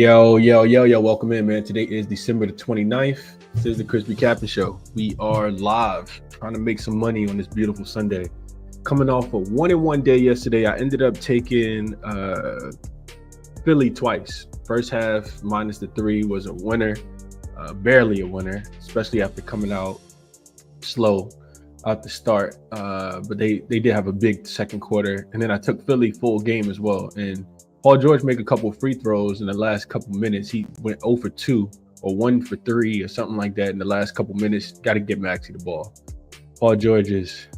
Yo, welcome in, man. Today is December the 29th. This is the ChrisBeCappinn Show. We are live, trying to make some money on this beautiful Sunday. Coming off a 1-1 day yesterday, I ended up taking Philly twice. First half, minus the 3 was a winner, barely a winner, especially after coming out slow out the start. But they did have a big second quarter. And then I took Philly full game as well. And Paul George made a couple of free throws in the last couple minutes. He went 0 for 2 or 1 for 3 or something like that in the last couple minutes. Got to get Maxey the ball. Paul George is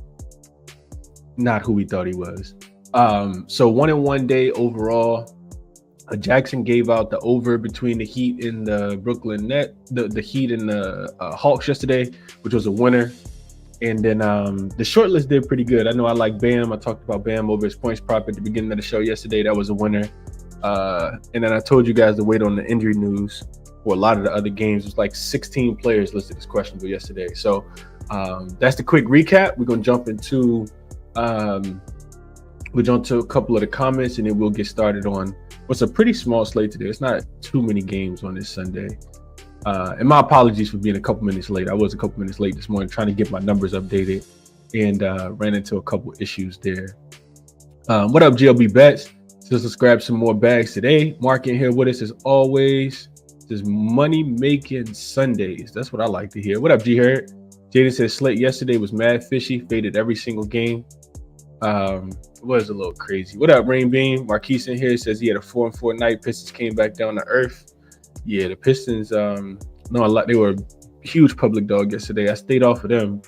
not who we thought he was. So 1-1 day overall. jaXon gave out the over between the Heat and the Brooklyn Net, the Heat and the Hawks yesterday, which was a winner. And then the short list did pretty good. I know I like Bam. I talked about Bam over his points prop at the beginning of the show yesterday. That was a winner. And then I told you guys to wait on the injury news for a lot of the other games. It was like 16 players listed as questionable yesterday. So that's the quick recap. We're going to jump into a couple of the comments, and then we'll get started on what's a pretty small slate today. It's not too many games on this Sunday. And my apologies for being a couple minutes late. I was a couple minutes late this morning trying to get my numbers updated and ran into a couple issues there. What up, GLB Bets? Let's grab some more bags today. Mark in here with us as always. This money making Sundays. That's what I like to hear. What up, G Herd? Jaden says slate yesterday was mad fishy, faded every single game. It was a little crazy. What up, Rain Beam? Marquise in here says he had a 4-4 night. Pistons came back down to earth. Yeah, the Pistons, they were a huge public dog yesterday. I stayed off of them,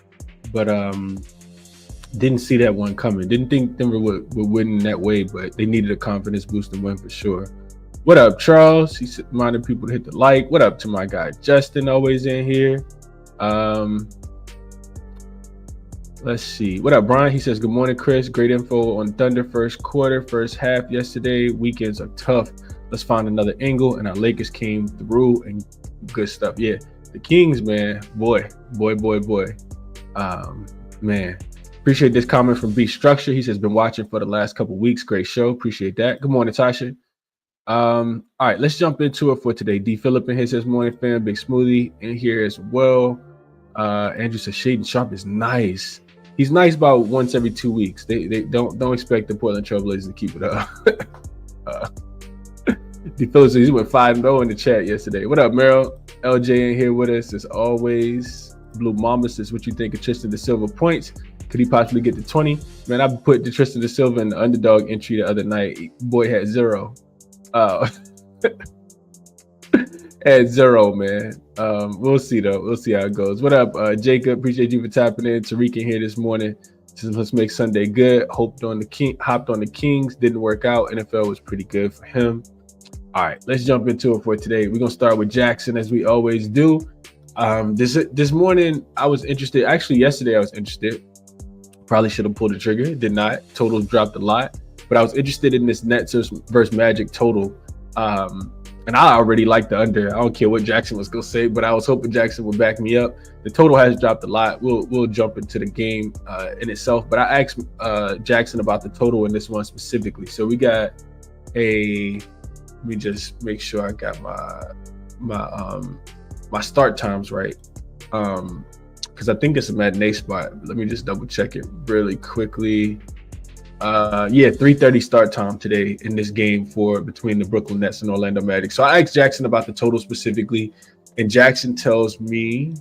but didn't see that one coming. Didn't think Denver would win that way, but they needed a confidence boost and win for sure. What up, Charles? He's reminding people to hit the like. What up to my guy, Justin, always in here. Let's see. What up, Brian? He says, good morning, Chris. Great info on Thunder first quarter, first half yesterday. Weekends are tough. Let's find another angle, and our Lakers came through and good stuff. Yeah, the Kings, man, boy. Man, appreciate this comment from B Structure. He says, been watching for the last couple weeks. Great show. Appreciate that. Good morning, Tasha. All right, let's jump into it for today. D Phillip in here says, morning, fam. Big Smoothie in here as well. Andrew says, Shaden Sharp is nice. He's nice about once every 2 weeks. They don't expect the Portland Trailblazers to keep it up. D. Phillips, he went 5-0 in the chat yesterday. What up, Meryl? LJ in here with us as always. Blue Mamba says, what you think of Tristan da Silva points? Could he possibly get to 20? Man, I put the Tristan da Silva in the underdog entry the other night. Boy had 0. Had 0, man. We'll see, though. We'll see how it goes. What up, Jacob? Appreciate you for tapping in. Tariq in here this morning. Says, let's make Sunday good. Hopped on the Kings. Didn't work out. NFL was pretty good for him. All right, let's jump into it for today. We're going to start with jaXon as we always do. This morning, I was interested. Actually, yesterday I was interested. Probably should have pulled the trigger. Did not. Total dropped a lot. But I was interested in this Nets versus Magic total. And I already like the under. I don't care what jaXon was going to say, but I was hoping jaXon would back me up. The total has dropped a lot. We'll jump into the game in itself. But I asked jaXon about the total in this one specifically. So we got let me just make sure I got my start times right, because I think it's a matinee spot. Let me just double check it really quickly. 3:30 start time today in this game between the Brooklyn Nets and Orlando Magic. So I asked jaXon about the total specifically, and jaXon tells me.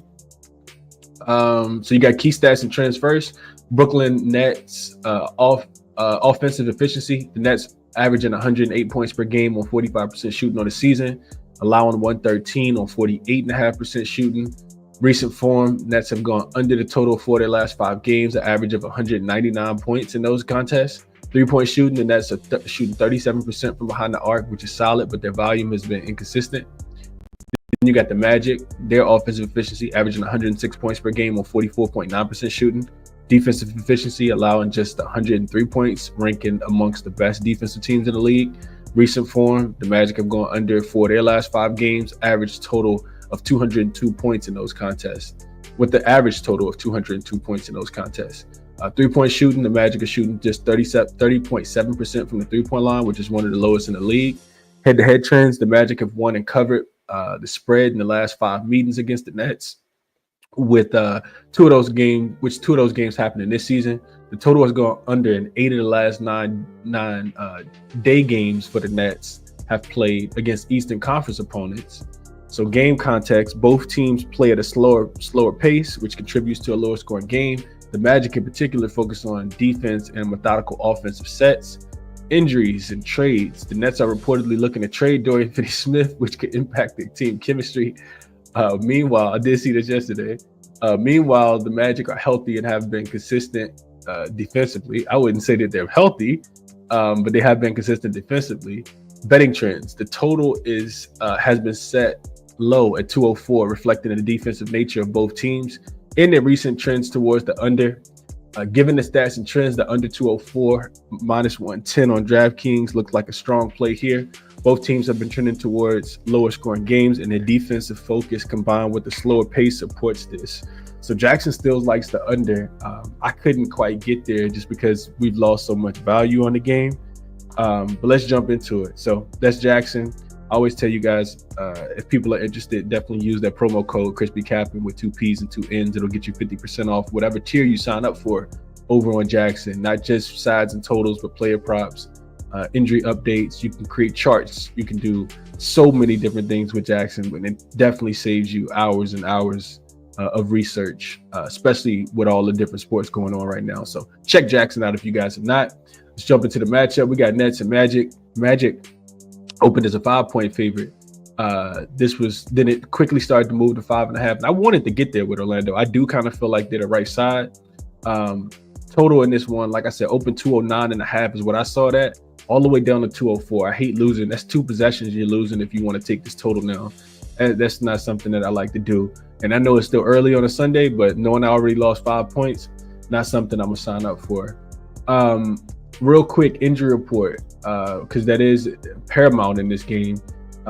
So you got key stats and trends first. Brooklyn Nets offensive efficiency. The Nets averaging 108 points per game on 45% shooting on the season, allowing 113 on 48.5% shooting. Recent form, Nets have gone under the total for their last 5 games, an average of 199 points in those contests. 3-point shooting, the Nets are shooting 37% from behind the arc, which is solid, but their volume has been inconsistent. Then you got the Magic, their offensive efficiency averaging 106 points per game on 44.9% shooting. Defensive efficiency, allowing just 103 points, ranking amongst the best defensive teams in the league. Recent form, the Magic have gone under for their last 5 games, average total of 202 points in those contests, with the average total of 202 points in those contests. 3-point shooting, the Magic are shooting just 30.7% from the 3-point line, which is one of the lowest in the league. Head-to-head trends, the Magic have won and covered the spread in the last 5 meetings against the Nets. With two of those games happening this season, the total has gone under in 8 of the last nine day games for the Nets have played against Eastern Conference opponents. So game context, both teams play at a slower pace, which contributes to a lower scoring game. The Magic in particular focus on defense and methodical offensive sets. Injuries and trades. The Nets are reportedly looking to trade Dorian Finney-Smith, which could impact the team chemistry. Meanwhile, I did see this yesterday. Meanwhile, the Magic are healthy and have been consistent defensively. I wouldn't say that they're healthy, but they have been consistent defensively. Betting trends. The total has been set low at 204, reflecting the defensive nature of both teams in their recent trends towards the under. Given the stats and trends, the under 204 minus 110 on DraftKings looks like a strong play here. Both teams have been trending towards lower scoring games, and their defensive focus combined with the slower pace supports this. So jaXon still likes the under. I couldn't quite get there just because we've lost so much value on the game. But let's jump into it. So that's jaXon. I always tell you guys, if people are interested, definitely use that promo code ChrisBeCappinn with 2 P's and 2 N's. It'll get you 50% off whatever tier you sign up for over on jaXon. Not just sides and totals, but player props, injury updates. You can create charts. You can do so many different things with jaXon, and it definitely saves you hours and hours of research, especially with all the different sports going on right now. So check jaXon out if you guys have not. Let's jump into the matchup. We got Nets and Magic. Magic opened as a 5-point favorite. Then it quickly started to move to 5.5. And I wanted to get there with Orlando. I do kind of feel like they're the right side. Total in this one, like I said, open 209.5 is what I saw that, all the way down to 204. I hate losing. That's 2 possessions you're losing if you want to take this total now. And that's not something that I like to do. And I know it's still early on a Sunday, but knowing I already lost 5 points, not something I'm gonna sign up for. Real quick injury report, because that is paramount in this game,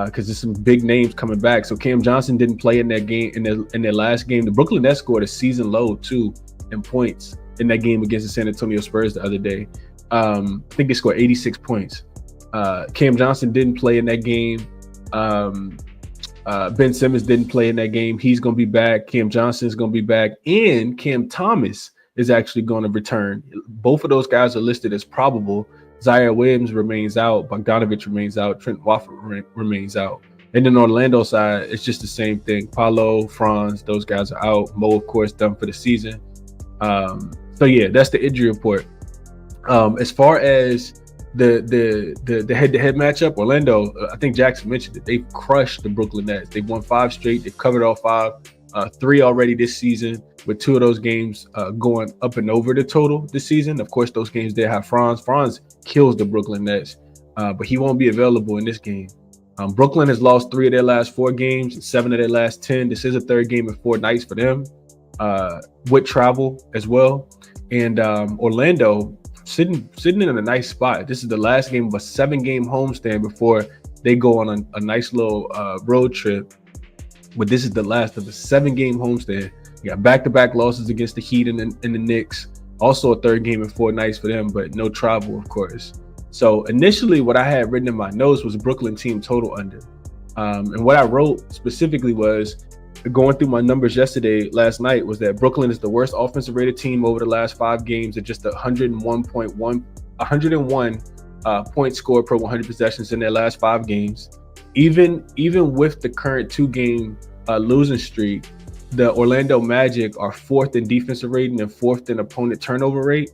because there's some big names coming back. So Cam Johnson didn't play in that game, in their last game. The Brooklyn Nets scored a season low too in points in that game against the San Antonio Spurs the other day. I think they scored 86 points. Cam Johnson didn't play in that game. Ben Simmons didn't play in that game. He's going to be back. Cam Johnson's going to be back. And Cam Thomas is actually going to return. Both of those guys are listed as probable. Zaire Williams remains out. Bogdanovich remains out. Trent Watford remains out. And then on Orlando side, it's just the same thing. Paolo, Franz, those guys are out. Mo, of course, done for the season. So yeah, that's the injury report. As far as the head-to-head matchup, Orlando, I think jaXon mentioned it. They've crushed the Brooklyn Nets. They've won 5 straight. They've covered all 5. 3 already this season, with 2 of those games going up and over the total this season. Of course, those games there have Franz. Franz kills the Brooklyn Nets, but he won't be available in this game. Brooklyn has lost 3 of their last 4 games, 7 of their last 10. This is a 3rd game in 4 nights for them, with travel as well. And Orlando sitting in a nice spot. This is the last game of a 7-game homestand before they go on a nice little road trip. But this is the last of a 7-game homestand. You got back-to-back losses against the Heat and the Knicks. Also a 3rd game in 4 nights for them, but no travel, of course. So initially what I had written in my notes was Brooklyn team total under. And what I wrote specifically was, going through my numbers last night, was that Brooklyn is the worst offensive rated team over the last 5 games at just 101 points scored per 100 possessions in their last 5 games. Even with the current 2-game losing streak, the Orlando Magic are 4th in defensive rating and 4th in opponent turnover rate,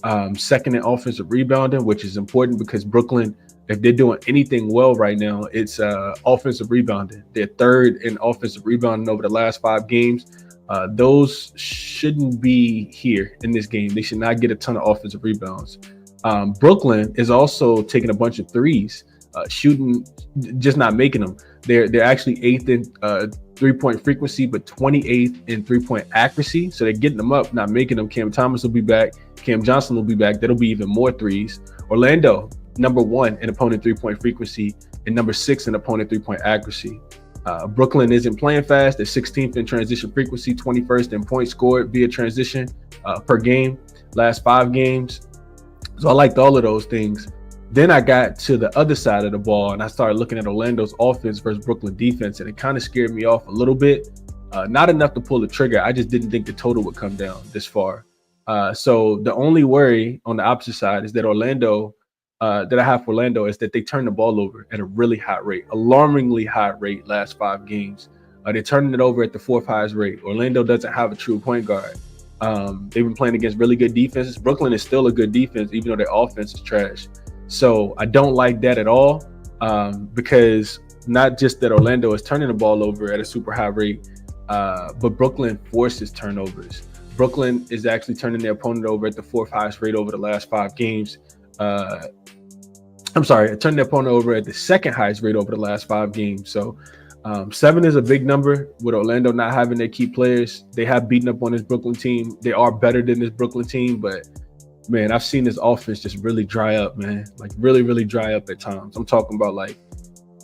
2nd in offensive rebounding, which is important because Brooklyn, if they're doing anything well right now, it's offensive rebounding. They're 3rd in offensive rebounding over the last 5 games. Those shouldn't be here in this game. They should not get a ton of offensive rebounds. Brooklyn is also taking a bunch of threes, shooting, just not making them. They're actually 8th in 3-point frequency, but 28th in 3-point accuracy. So they're getting them up, not making them. Cam Thomas will be back. Cam Johnson will be back. That'll be even more threes. Orlando, number 1 in opponent 3-point frequency and number 6 in opponent 3-point accuracy. Brooklyn isn't playing fast. They're 16th in transition frequency, 21st in points scored via transition per game, last 5 games. So I liked all of those things. Then I got to the other side of the ball and I started looking at Orlando's offense versus Brooklyn defense, and it kind of scared me off a little bit. Not enough to pull the trigger. I just didn't think the total would come down this far. So the only worry on the opposite side is that that I have for Orlando is that they turn the ball over at a really high rate, alarmingly high rate last 5 games. They're turning it over at the 4th highest rate. Orlando doesn't have a true point guard. They've been playing against really good defenses. Brooklyn is still a good defense, even though their offense is trash. So I don't like that at all, because not just that Orlando is turning the ball over at a super high rate, but Brooklyn forces turnovers. Brooklyn is actually turning their opponent over at the 4th highest rate over the last 5 games. Turning their opponent over at the 2nd highest rate over the last 5 games. So 7 is a big number with Orlando not having their key players. They have beaten up on this Brooklyn team. They are better than this Brooklyn team, but man, I've seen this offense just really dry up, man. Like really, really dry up at times. I'm talking about like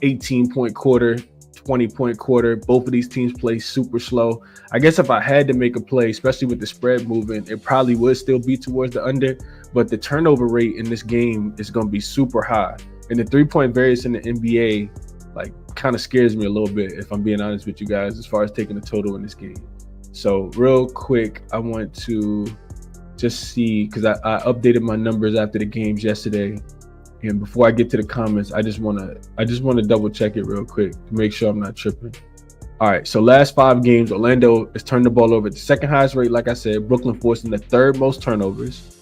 18-point quarter, 20-point quarter. Both of these teams play super slow. I guess if I had to make a play, especially with the spread moving, it probably would still be towards the under, but the turnover rate in this game is going to be super high. And the 3-point variance in the NBA, like, kind of scares me a little bit, if I'm being honest with you guys, as far as taking the total in this game. So real quick, I want to just see, because I updated my numbers after the games yesterday, and before I get to the comments, I just want to double check it real quick to make sure I'm not tripping. All right, so last 5 games, Orlando has turned the ball over at the 2nd highest rate, like I said. Brooklyn forcing the 3rd most turnovers,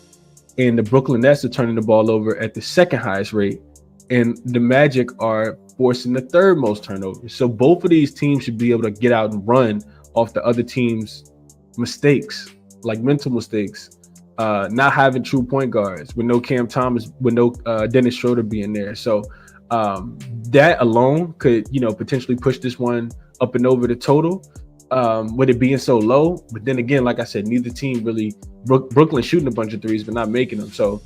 and the Brooklyn Nets are turning the ball over at the 2nd highest rate, and the Magic are forcing the 3rd most turnovers. So both of these teams should be able to get out and run off the other team's mistakes, like mental mistakes. Not having true point guards, with no Cam Thomas, with no Dennis Schroeder being there. So that alone could, potentially push this one up and over the total, with it being so low. But then again, like I said, neither team really, Brooklyn shooting a bunch of threes, but not making them. So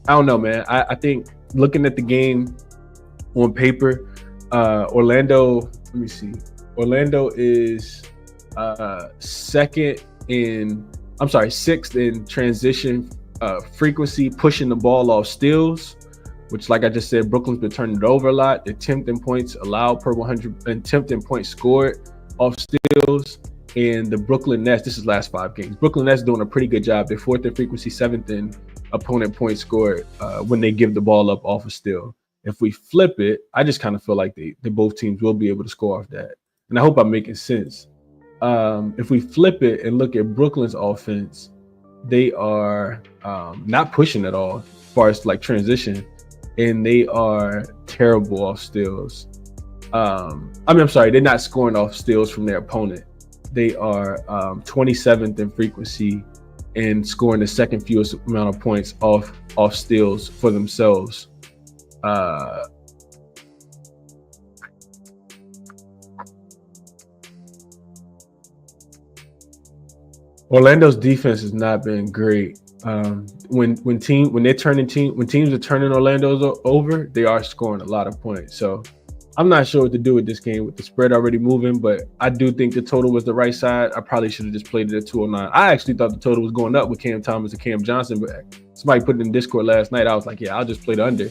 I don't know, man. I think looking at the game on paper, Orlando, let me see. Orlando is sixth in transition frequency, pushing the ball off steals, which, like I just said, Brooklyn's been turning it over a lot. They're 10th in points allowed per 100 and 10th in points scored off steals. And the Brooklyn Nets, this is last 5 games. Brooklyn Nets doing a pretty good job. They're 4th in frequency, 7th in opponent points scored when they give the ball up off a steal. If we flip it, I just kind of feel like they both teams will be able to score off that. And I hope I'm making sense. If we flip it and look at Brooklyn's offense, they are not pushing at all as far as like transition, and they are terrible off steals. I'm sorry, they're not scoring off steals from their opponent. They are 27th in frequency and scoring the 2nd fewest amount of points off steals for themselves. Orlando's defense has not been great. When teams are turning Orlando's over, they are scoring a lot of points. So I'm not sure what to do with this game with the spread already moving, but I do think the total was the right side. I probably should have just played it at 209. I actually thought the total was going up with Cam Thomas and Cam Johnson, but somebody put it in Discord last night. I was like, yeah, I'll just play the under.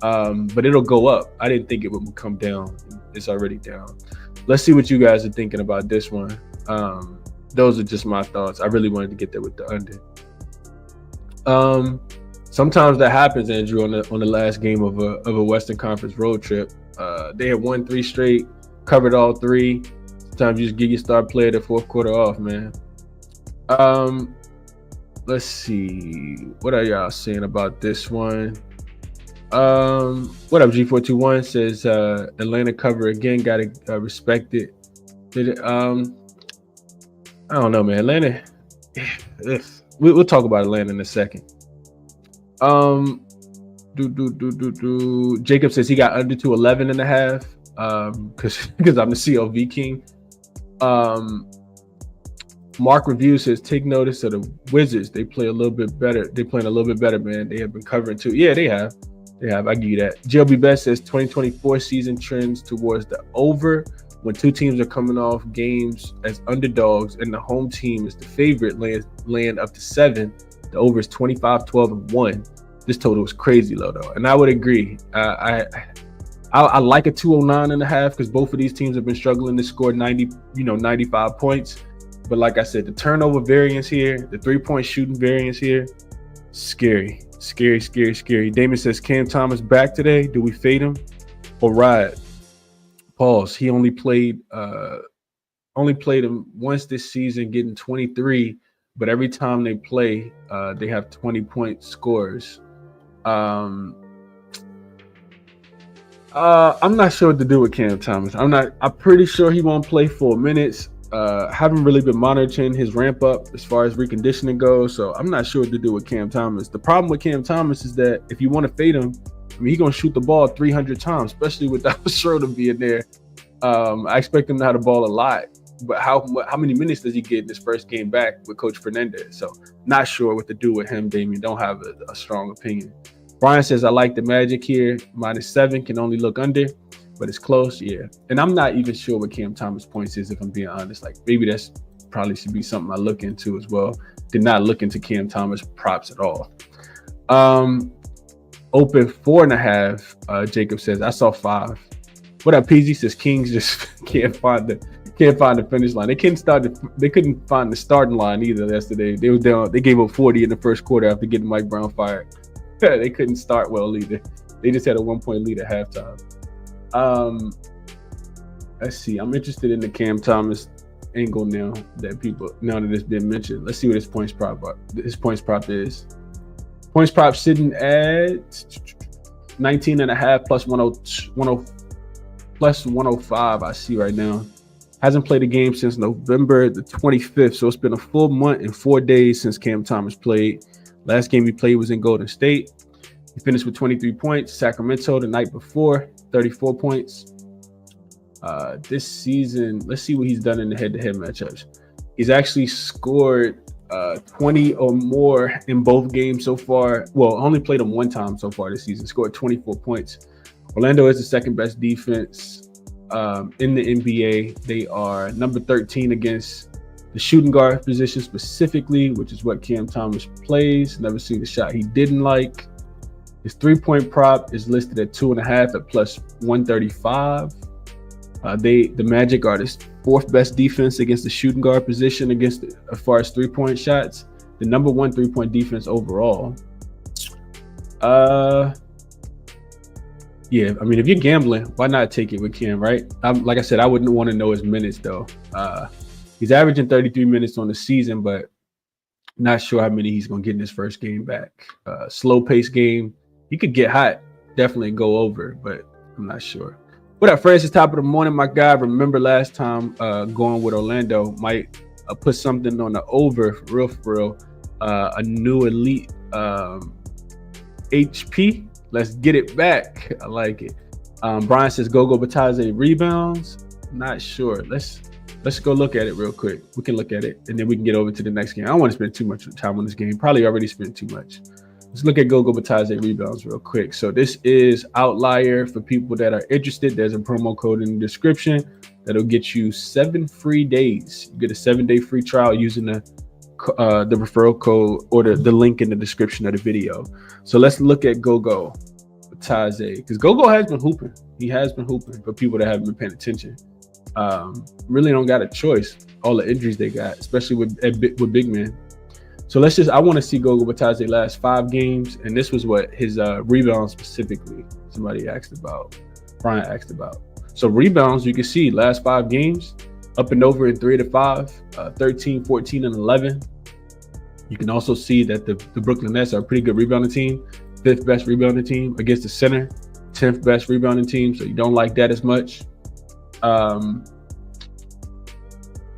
But it'll go up. I didn't think it would come down. It's already down. Let's see what you guys are thinking about this one. Those are just my thoughts. I really wanted to get there with the under. Sometimes that happens, Andrew, on the last game of a Western Conference road trip. They had won 3 straight, covered all 3. Sometimes you just give your star player the 4th quarter off, man. Let's see. What are y'all saying about this one? What up, G421 says Atlanta cover again, gotta respect it. I don't know, man. Atlanta, we'll talk about Atlanta in a second. Jacob says he got under to 11.5 because I'm the CLV king. Mark Review says take notice of the Wizards. They play a little bit better. They're playing a little bit better, man. They have been covering too. Yeah, they have. I give you that. JLB Best says 2024 season trends towards the over when 2 teams are coming off games as underdogs and the home team is the favorite, laying up to 7. The over is 25, 12, and 1. This total is crazy low though, and I would agree. I like a 209.5 because both of these teams have been struggling to score 95 points. But like I said, the turnover variance here, the 3-point shooting variance here, scary. Damon says, Cam Thomas back today. Do we fade him or ride? Pause. He only played him once this season, getting 23. But every time they play, they have 20-point scores. I'm not sure what to do with Cam Thomas. I'm pretty sure he won't play 4 minutes. Haven't really been monitoring his ramp up as far as reconditioning goes, so I'm not sure what to do with Cam Thomas. The problem with Cam Thomas is that if you want to fade him, he's gonna shoot the ball 300 times, especially without Schroeder being there. I expect him to have the ball a lot, but how many minutes does he get in his first game back with Coach Fernandez? So not sure what to do with him, Damien. Don't have a strong opinion. Brian says, I like the Magic here. -7 can only look under, but it's close. Yeah. And I'm not even sure what Cam Thomas points is, if I'm being honest. Like, maybe that's probably should be something I look into as well. Did not look into Cam Thomas props at all. Open 4.5. Jacob says, I saw 5. What up, PZ? Says Kings just can't find the finish line. They couldn't find the starting line either yesterday. They were down. They gave up 40 in the first quarter after getting Mike Brown fired. They couldn't start well either. They just had a 1-point lead at halftime. Let's see. I'm interested in the Cam Thomas angle now that it's been mentioned. Let's see what his points prop is. Points prop sitting at 19.5 plus 105. I see right now. Hasn't played a game since November the 25th, so it's been a full month and 4 days since Cam Thomas played. Last game he played was in Golden State. He finished with 23 points. Sacramento the night before, 34 points. This season, let's see what he's done in the head-to-head matchups. He's actually scored 20 or more in both games so far. Well, only played him one time so far this season. Scored 24 points. Orlando is the second best defense in the NBA. They are number 13 against the shooting guard position specifically, which is what Cam Thomas plays. Never seen a shot he didn't like. His 3-point prop is listed at 2.5 at plus 135. The Magic are the 4th best defense against the shooting guard position as far as 3-point shots. The number 1 3-point defense overall. Yeah, I mean, if you're gambling, why not take it with Cam, right? Like I said, I wouldn't want to know his minutes though. He's averaging 33 minutes on the season, but not sure how many he's going to get in his first game back. Slow pace game. He could get hot, definitely go over, but I'm not sure. What up, Francis? Top of the morning, my guy. Remember last time going with Orlando, might put something on the over for real. A new elite HP. Let's get it back. I like it. Brian says Gogo Batadze rebounds. Not sure. Let's go look at it real quick. We can look at it, and then we can get over to the next game. I don't want to spend too much time on this game. Probably already spent too much. Let's look at Gogo Batadze rebounds real quick. So this is Outlier for people that are interested. There's a promo code in the description that'll get you 7 free days. You get a 7-day free trial using the referral code or the link in the description of the video. So let's look at Gogo Batadze, because Gogo has been hooping. He has been hooping for people that haven't been paying attention. Really don't got a choice. All the injuries they got, especially with big men. So I want to see Gogo Batadze last 5 games, and this was what his rebounds specifically. Somebody asked about. Brian asked about. So rebounds, you can see last 5 games, up and over in 3 to 5, 13, 14, and 11. You can also see that the Brooklyn Nets are a pretty good rebounding team, 5th best rebounding team against the center, 10th best rebounding team. So you don't like that as much.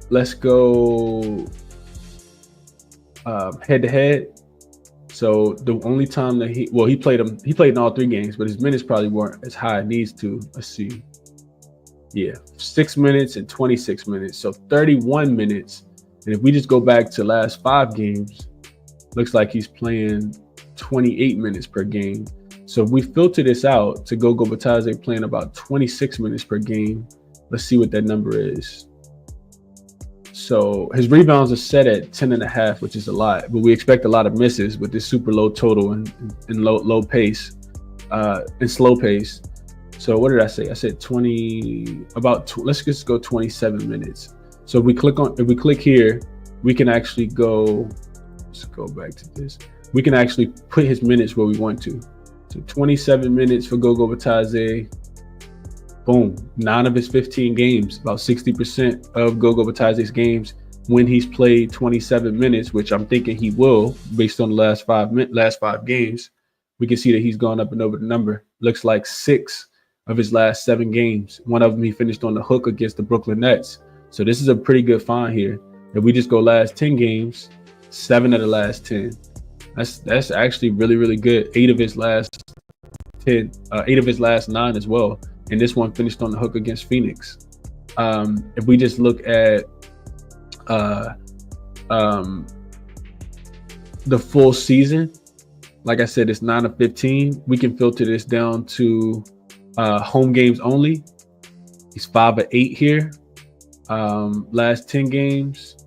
Let's go head to head. So the only time that he played in all 3 games, but his minutes probably weren't as high as it needs to. Let's see. Yeah, 6 minutes and 26 minutes. So 31 minutes. And if we just go back to last 5 games, looks like he's playing 28 minutes per game. So if we filter this out to Gogo Batadze playing about 26 minutes per game, let's see what that number is. So his rebounds are set at 10.5, which is a lot, but we expect a lot of misses with this super low total and low pace, and slow pace. So what did I say? I said 20, let's just go 27 minutes. So if we click here, we can actually go, let's go back to this. We can actually put his minutes where we want to. So 27 minutes for Gogo Batadze. Boom, 9 of his 15 games, about 60% of Gogo Batadze's games when he's played 27 minutes, which I'm thinking he will based on the last five games. We can see that he's gone up and over the number. Looks like 6 of his last 7 games. One of them he finished on the hook against the Brooklyn Nets. So this is a pretty good find here. If we just go last 10 games, 7 of the last 10. That's actually really, really good. 8 of his last 10, 8 of his last 9 as well. And this one finished on the hook against Phoenix. If we just look at the full season, like I said, it's 9 of 15. We can filter this down to home games only. He's 5 of 8 here. Last 10 games,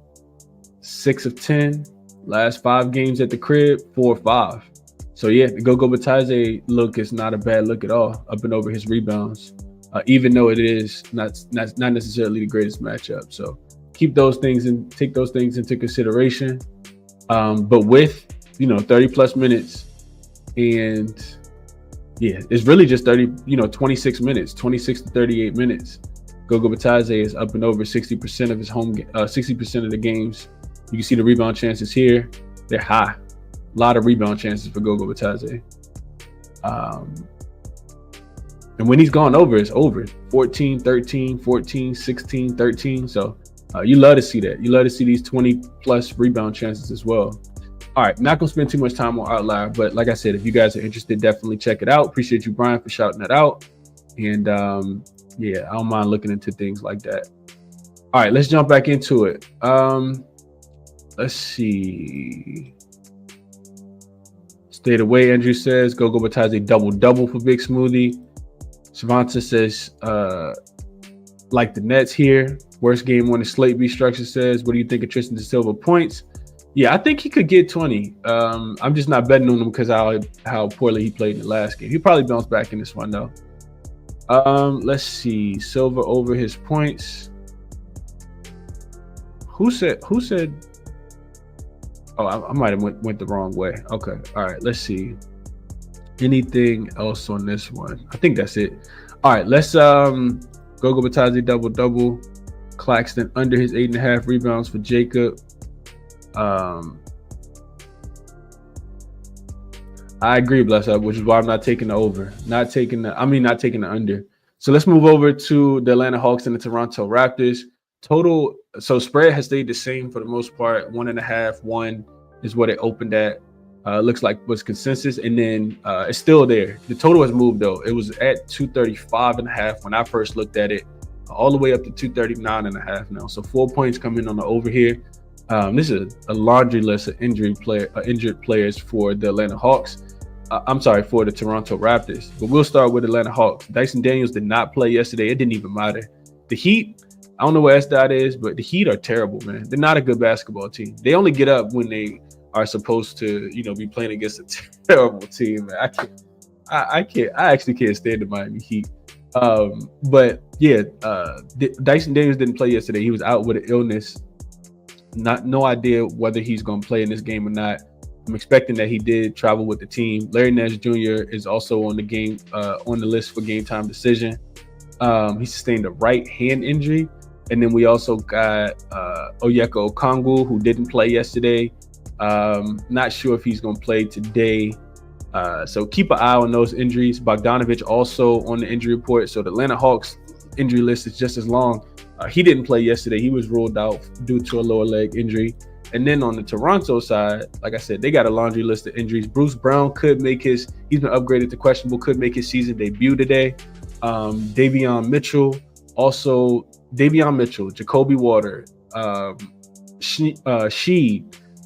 6 of 10. Last 5 games at the crib, 4 of 5. So yeah, the Gogo Batadze look is not a bad look at all, up and over his rebounds, even though it is not necessarily the greatest matchup. So keep those things and take those things into consideration. But with 30 plus minutes, and yeah, it's really just 26 minutes, 26 to 38 minutes. Gogo Batadze is up and over 60% of his 60% of the games. You can see the rebound chances here; they're high. A lot of rebound chances for Gogo Batadze. And when he's gone over, it's over. 14, 13, 14, 16, 13. So you love to see that. You love to see these 20 plus rebound chances as well. All right, not going to spend too much time on Outlier, but like I said, if you guys are interested, definitely check it out. Appreciate you, Brian, for shouting that out. And yeah, I don't mind looking into things like that. All right, let's jump back into it. Let's see. Stayed away, Andrew says. Gogo Batadze double for Big Smoothie. Savanta says, like the Nets here. Worst game on the slate B structure says, what do you think of Tristan da Silva points? Yeah, I think he could get 20. I'm just not betting on him because how poorly he played in the last game. He'll probably bounce back in this one though. Let's see. Silva over his points. Who said? Oh, I might have went the wrong way. Okay. All right. Let's see. Anything else on this one? I think that's it. All right. Let's Gogo Batadze double. Claxton under his 8.5 rebounds for Jacob. I agree, Bless Up, which is why I'm not taking the over. Not taking the under. So let's move over to the Atlanta Hawks and the Toronto Raptors. Total, so spread has stayed the same for the most part. 1.5, 1 is what it opened at. Looks like was consensus, and then it's still there. The total has moved though. It was at 235.5 when I first looked at it, all the way up to 239.5 now. So 4 points coming on the over here. This is a laundry list of injured players for the Atlanta Hawks. I'm sorry, for the Toronto Raptors. But we'll start with Atlanta Hawks. Dyson Daniels did not play yesterday. It didn't even matter. The Heat, I don't know where SDOT is, but the Heat are terrible, man. They're not a good basketball team. They only get up when they are supposed to, be playing against a terrible team. Man. I actually can't stand the Miami Heat. But yeah, Dyson Daniels didn't play yesterday. He was out with an illness. No idea whether he's going to play in this game or not. I'm expecting that he did travel with the team. Larry Nance Jr. is also on the list for game time decision. He sustained a right hand injury. And then we also got Onyeka Okongwu, who didn't play yesterday. Not sure if he's going to play today. So keep an eye on those injuries. Bogdanovich also on the injury report. So the Atlanta Hawks injury list is just as long. He didn't play yesterday. He was ruled out due to a lower leg injury. And then on the Toronto side, like I said, they got a laundry list of injuries. Bruce Brown he's been upgraded to questionable, could make his season debut today. Davion Mitchell, Jacoby Water,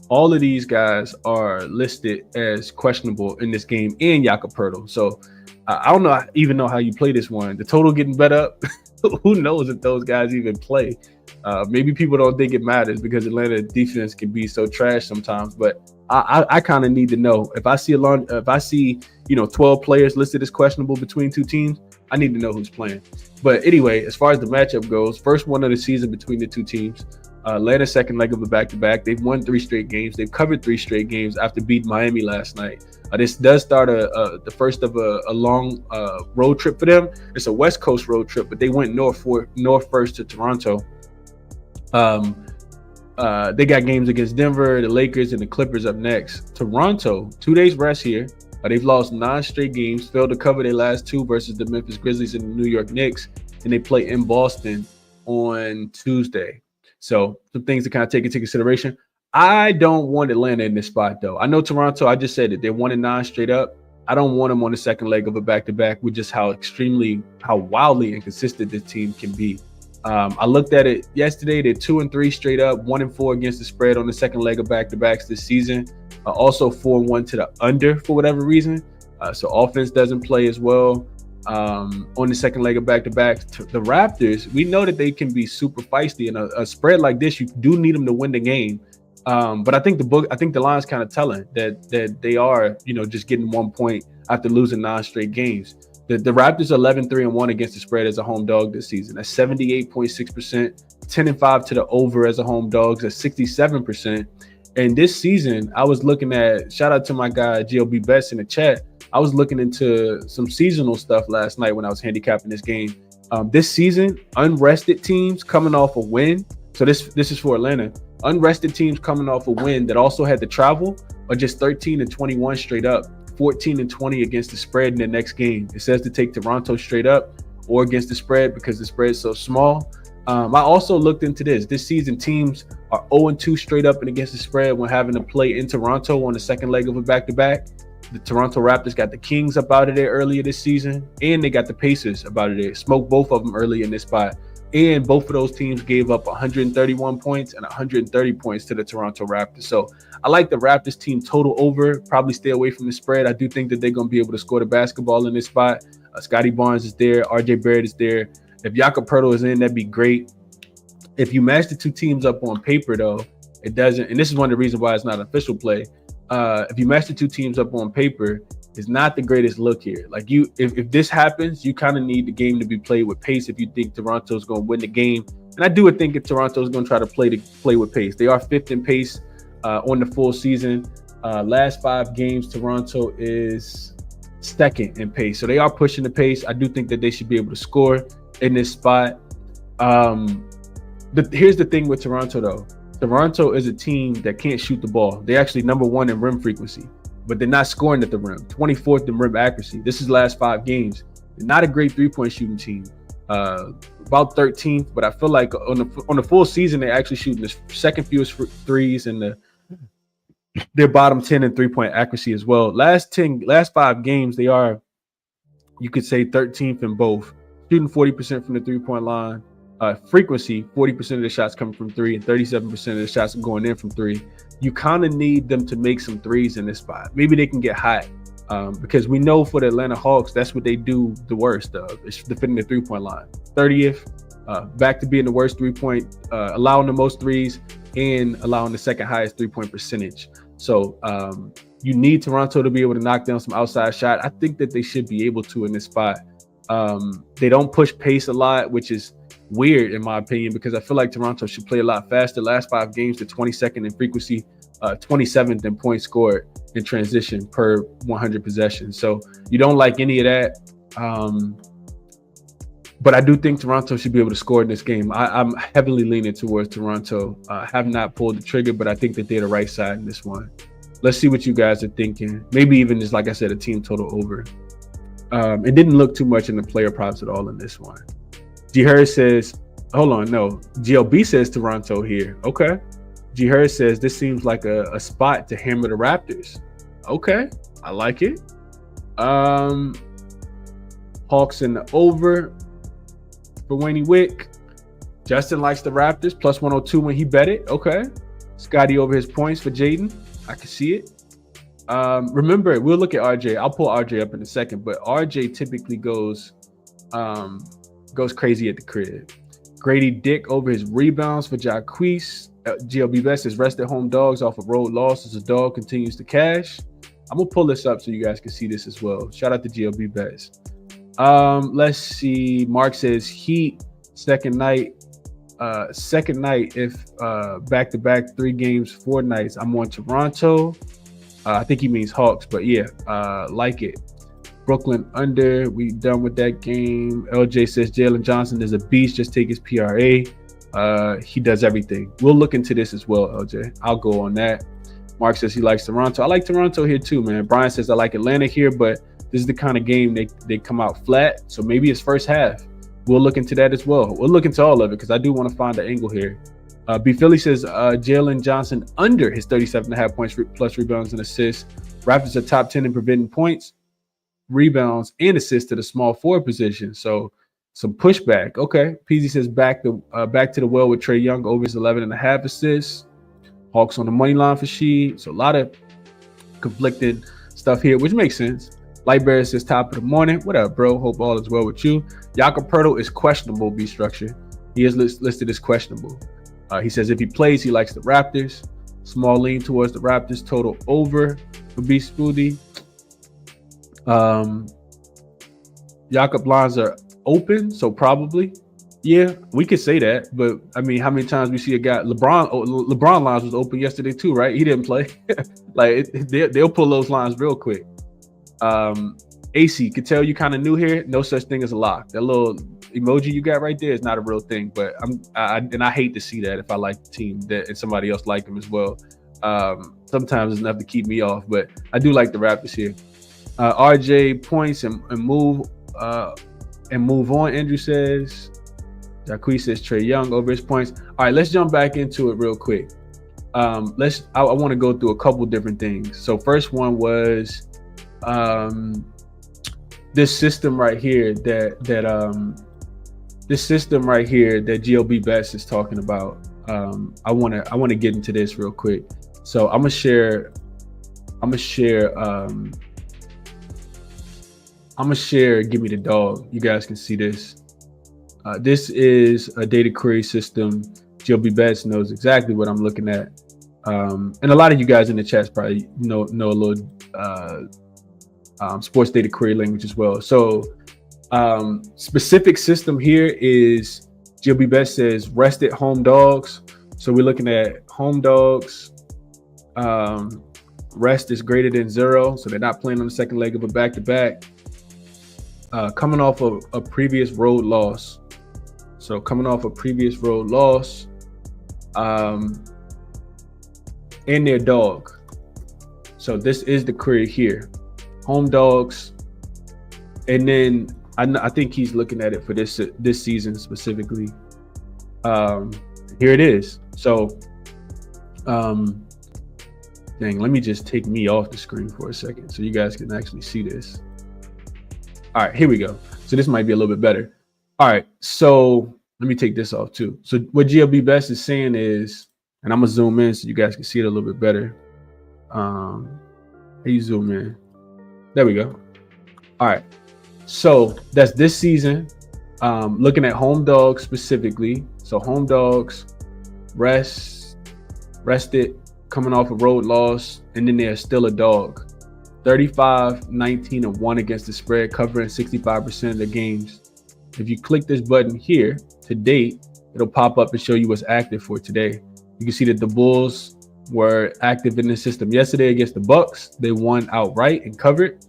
all of these guys are listed as questionable in this game, and Jakob Poeltl. So I don't even know how you play this one. The total getting bet up. Who knows if those guys even play? Maybe people don't think it matters because Atlanta defense can be so trash sometimes. But I kind of need to know if I see 12 players listed as questionable between two teams. I need to know who's playing. But anyway, as far as the matchup goes, first one of the season between the two teams. Atlanta's second leg of a back-to-back. They've won 3 straight games. They've covered 3 straight games after beating Miami last night. This does start the first of a long road trip for them. It's a West Coast road trip, but they went north first to Toronto. They got games against Denver, the Lakers, and the Clippers up next. Toronto, 2 days rest here. They've lost 9 straight games, failed to cover their last 2 versus the Memphis Grizzlies and the New York Knicks, and they play in Boston on Tuesday. So some things to kind of take into consideration. I don't want Atlanta in this spot, though. I know Toronto, I just said it. They're 1-9 straight up. I don't want them on the second leg of a back-to-back with just how wildly inconsistent this team can be. I looked at it yesterday. They're 2-3 straight up, 1-4 against the spread on the second leg of back-to-backs this season. Also 4-1 to the under for whatever reason. So offense doesn't play as well on the second leg of back-to-backs. The Raptors, we know that they can be super feisty. In a spread like this, you do need them to win the game. But I think the line's kind of telling that they are, just getting 1 point after losing 9 straight games. The Raptors are 11-3-1 against the spread as a home dog this season. That's 78.6%, 10-5 to the over as a home dog. That's 67%. And this season, I was looking at, shout out to my guy, GLB Bets in the chat. I was looking into some seasonal stuff last night when I was handicapping this game. This season, unrested teams coming off a win. So this is for Atlanta. Unrested teams coming off a win that also had to travel are just 13-21 straight up, 14-20 against the spread in the next game. It says to take Toronto straight up or against the spread because the spread is so small. I also looked into this season. Teams are 0-2 straight up and against the spread when having to play in Toronto on the second leg of a back-to-back. The Toronto Raptors got the Kings up out of there earlier this season, and they got the Pacers up out of there. Smoked both of them early in this spot. And both of those teams gave up 131 points and 130 points to the Toronto Raptors. So I like the Raptors team total over. Probably stay away from the spread. I do think that they're going to be able to score the basketball in this spot. Scotty Barnes is there. RJ Barrett is there. If Jakob Poeltl is in, that'd be great. If you match the two teams up on paper, though, it doesn't. And this is one of the reasons why it's not an official play. If you match the two teams up on paper, it's not the greatest look here. Like if this happens, you kind of need the game to be played with pace if you think Toronto's going to win the game. And I do think if Toronto's going to try to play with pace. They are 5th in pace on the full season. Last 5 games, Toronto is 2nd in pace. So they are pushing the pace. I do think that they should be able to score in this spot. Here's the thing with Toronto, though. Toronto is a team that can't shoot the ball. They're actually number 1 in rim frequency, but they're not scoring at the rim. 24th in rim accuracy. This is last 5 games. They're not a great 3-point shooting team. About 13th, but I feel like on the full season, they're actually shooting the second fewest threes and they're bottom 10 in 3-point accuracy as well. Last 5 games, they are, you could say, 13th in both. Shooting 40% from the 3-point line. Frequency, 40% of the shots coming from 3 and 37% of the shots going in from 3. You kind of need them to make some threes in this spot. Maybe they can get hot because we know for the Atlanta Hawks, that's what they do the worst of. It's defending the 3-point line. 30th, back to being the worst 3-point, allowing the most threes and allowing the second highest 3-point percentage. So you need Toronto to be able to knock down some outside shot. I think that they should be able to in this spot. They don't push pace a lot, which is weird in my opinion, because I feel like Toronto should play a lot faster. Last 5 games, to 22nd in frequency, 27th in points scored in transition per 100 possessions. So you don't like any of that. But I do think Toronto should be able to score in this game. I'm heavily leaning towards Toronto. Have not pulled the trigger, but I think that they're the right side in this one. Let's see what you guys are thinking. Maybe even just, like I said, a team total over. It didn't look too much in the player props at all in this one. G. Harris says, hold on, no. GLB says Toronto here. Okay. G. Harris says this seems like a spot to hammer the Raptors. Okay. I like it. Hawks in the over for Wayne Wick. Justin likes the Raptors, plus 102 when he bet it. Okay. Scotty over his points for Jaden. I can see it. Remember, we'll look at RJ. I'll pull RJ up in a second, but RJ typically goes crazy at the crib. Grady Dick over his rebounds for Jacquees. GLB Best is rested home dogs off of road losses. The dog continues to cash. I'm gonna pull this up so you guys can see this as well. Shout out to GLB Best. Let's see. Mark says Heat second night. If back-to-back 3 games, 4 nights. I'm on Toronto. I think he means Hawks, but yeah, like it. Brooklyn under. We done with that game. LJ says Jalen Johnson is a beast. Just take his PRA. He does everything. We'll look into this as well, LJ. I'll go on that. Mark says he likes Toronto. I like Toronto here too, man. Brian says I like Atlanta here, but this is the kind of game they come out flat. So maybe it's first half. We'll look into that as well. We'll look into all of it because I do want to find the angle here. B. Philly says Jalen Johnson under his 37.5 points plus rebounds and assists. Raptors are top 10 in preventing points, rebounds, and assists to the small forward position. So some pushback. Okay. PZ says back to the well with Trae Young over his 11.5 assists. Hawks on the money line for Sheed. So a lot of conflicting stuff here, which makes sense. Lightbearer says top of the morning. What up, bro? Hope all is well with you. Jakob Poeltl is questionable, B structure. He is listed as questionable. He says if he plays, he likes the Raptors. Small lean towards the Raptors. Total over for B Spoody. Jakob lines are open, so probably. Yeah, we could say that, but I mean, how many times we see a guy? LeBron lines was open yesterday too, right? He didn't play. They'll pull those lines real quick. AC, could tell you kind of new here. No such thing as a lock. That little emoji you got right there is not a real thing, but I hate to see that if I like the team that and somebody else like them as well. Sometimes it's enough to keep me off, but I do like the Raptors here. RJ points and move on. Andrew says. Jacquees says Trae Young over his points. All right, let's jump back into it real quick. I want to go through a couple different things. So first one was this system right here that GLB Best is talking about. I want to get into this real quick. So I'm gonna share. Give me the dog. You guys can see this. This is a data query system. GLB Best knows exactly what I'm looking at. And a lot of you guys in the chats probably know a little sports data query language as well. So specific system here is GLB Best says rested home dogs. So we're looking at home dogs. Rest is greater than 0. So they're not playing on the second leg of a back-to-back. Coming off of a previous road loss. So coming off a previous road loss, and their dog. So this is the query here, home dogs, and then I think he's looking at it for this season specifically. Here it is. So, dang, let me just take me off the screen for a second so you guys can actually see this. All right, here we go. So this might be a little bit better. All right, so let me take this off too. So what GLB Best is saying is, and I'm gonna zoom in so you guys can see it a little bit better. How you zoom in? There we go. All right, so that's this season. Looking at home dogs specifically. So home dogs rested, coming off a road loss, and then they're still a dog. 35, 19, and 1 against the spread, covering 65% of the games. If you click this button here to date, it'll pop up and show you what's active for today. You can see that the Bulls were active in the system yesterday against the Bucks. They won outright and covered.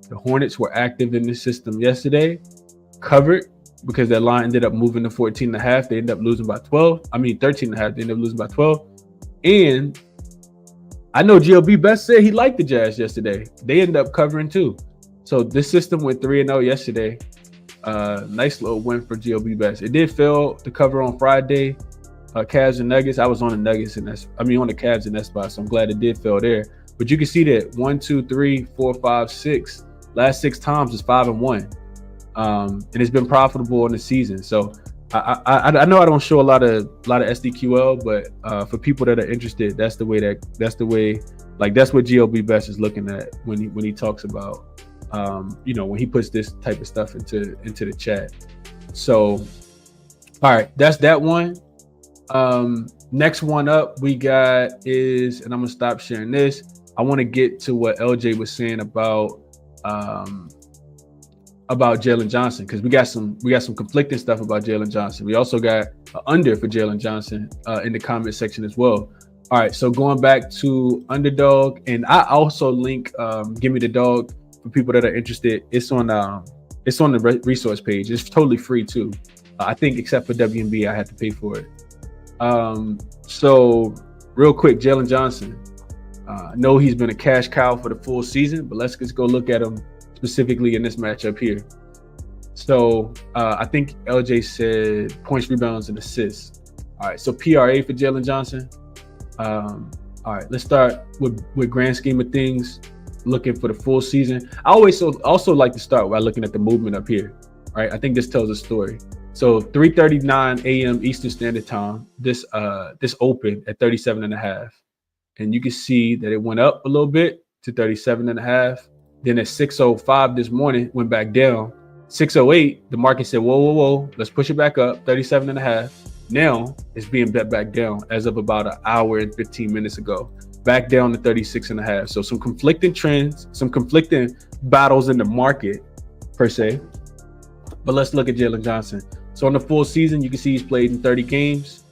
The Hornets were active in the system yesterday, covered because that line ended up moving to 14.5. They ended up losing by 12. 13.5. They ended up losing by 12. And I know GLB Best said he liked the Jazz yesterday. They ended up covering too. So this system went 3-0 yesterday. Nice little win for GLB Best. It did fail to cover on Friday. Cavs and Nuggets. I was on the Nuggets and on the Cavs in that spot. So I'm glad it did fail there. But you can see that 1, 2, 3, 4, 5, 6. Last 6 times is 5-1. And it's been profitable in the season. So I know I don't show a lot of SDQL, but for people that are interested, that's the way like that's what GLB Best is looking at when he talks about when he puts this type of stuff into the chat. So all right, that's that one. Next one up we got is, and I'm gonna stop sharing this. I want to get to what LJ was saying about Jalen Johnson, because we got some conflicting stuff about Jalen Johnson. We also got an under for Jalen Johnson in the comment section as well. All right, so going back to Underdog, and I also link Give Me the Dog for people that are interested. It's on the resource page. It's totally free too. I think except for WNB, I had to pay for it. So real quick, Jalen Johnson. I know he's been a cash cow for the full season, but let's just go look at him specifically in this matchup here. So I think LJ said points, rebounds, and assists. All right, so PRA for Jalen Johnson. All right, let's start with grand scheme of things, looking for the full season. I always also like to start by looking at the movement up here. All right, I think this tells a story. So 3:39 a.m. Eastern Standard Time, this opened at 37.5. And you can see that it went up a little bit to 37.5. Then at 6:05 this morning, went back down. 6:08, the market said, whoa, let's push it back up, 37.5. Now it's being bet back down as of about an hour and 15 minutes ago, back down to 36.5. So some conflicting trends, some conflicting battles in the market per se. But let's look at Jalen Johnson. So on the full season, you can see he's played in 30 games.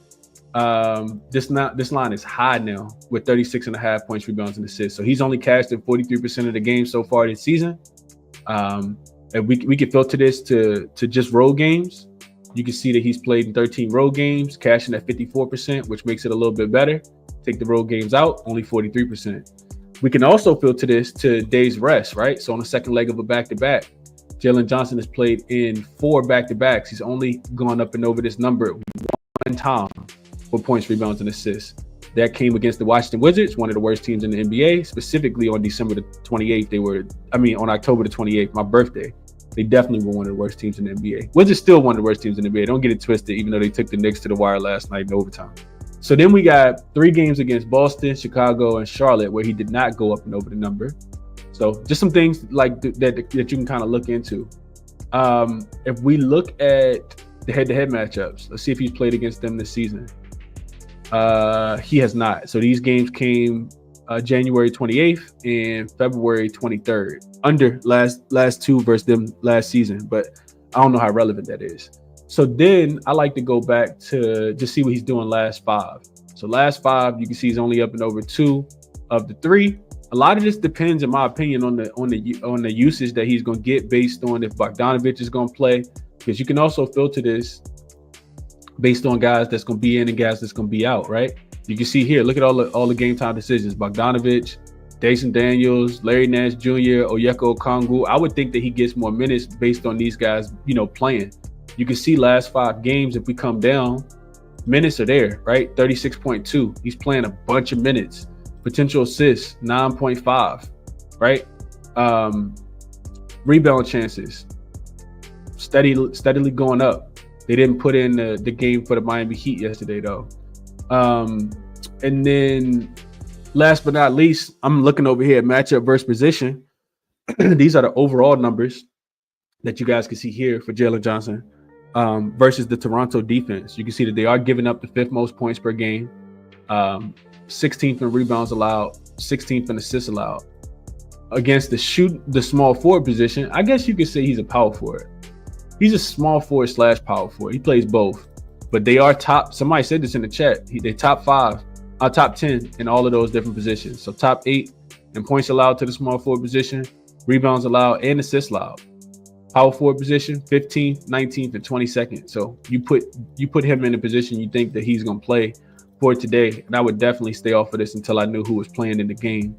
This line is high now with 36.5 points, rebounds, and assists. So he's only cashed in 43% of the games so far this season. And we can filter this to just road games. You can see that he's played in 13 road games, cashing at 54%, which makes it a little bit better. Take the road games out, only 43%. We can also filter this to days rest, right? So on the second leg of a back-to-back, Jalen Johnson has played in 4 back-to-backs. He's only gone up and over this number one time for points, rebounds, and assists. That came against the Washington Wizards, one of the worst teams in the NBA, specifically on December the 28th. On October the 28th, my birthday. They definitely were one of the worst teams in the NBA. Wizards still one of the worst teams in the NBA. Don't get it twisted, even though they took the Knicks to the wire last night in overtime. So then we got 3 games against Boston, Chicago, and Charlotte where he did not go up and over the number. So just some things like that you can kind of look into. If we look at the head-to-head matchups, let's see if he's played against them this season. He has not. So these games came January 28th and February 23rd. Under last 2 versus them last season, but I don't know how relevant that is. So then I like to go back to just see what he's doing last 5. So last 5, you can see he's only up and over 2 of the 3. A lot of this depends, in my opinion, on the usage that he's going to get based on if Bogdanovic is going to play, because you can also filter this based on guys that's going to be in and guys that's going to be out, right? You can see here, look at all the game time decisions. Bogdanovic, Jason Daniels, Larry Nance Jr., Onyeka Okongwu. I would think that he gets more minutes based on these guys, playing. You can see last 5 games, if we come down, minutes are there, right? 36.2. He's playing a bunch of minutes. Potential assists, 9.5, right? Rebound chances, steadily going up. They didn't put in the game for the Miami Heat yesterday, though. And then last but not least, I'm looking over here at matchup versus position. These are the overall numbers that you guys can see here for Jalen Johnson versus the Toronto defense. You can see that they are giving up the 5th most points per game, 16th in rebounds allowed, 16th in assists allowed. Against the small forward position, I guess you could say he's a power forward. He's a small forward / power forward. He plays both. But they are top. Somebody said this in the chat. They're top 10 in all of those different positions. So top 8 in points allowed to the small forward position, rebounds allowed, and assists allowed. Power forward position, 15th, 19th, and 22nd. So you put him in a position you think that he's going to play for today, and I would definitely stay off of this until I knew who was playing in the game.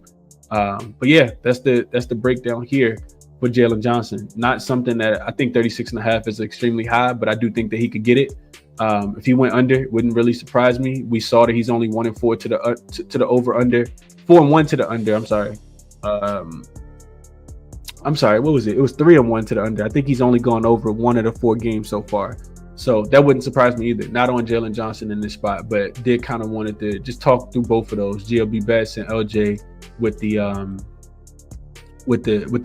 But yeah, that's the breakdown here for Jalen Johnson. Not something that I think 36.5 is extremely high, but I do think that he could get it. If he went under, it wouldn't really surprise me. We saw that he's only 1-4 to the over under, 4-1 to the under. I'm sorry. What was it? It was 3-1 to the under. I think he's only gone over 1 of the 4 games so far. So that wouldn't surprise me either. Not on Jalen Johnson in this spot, but did kind of wanted to just talk through both of those, GLB Bets and LJ, with the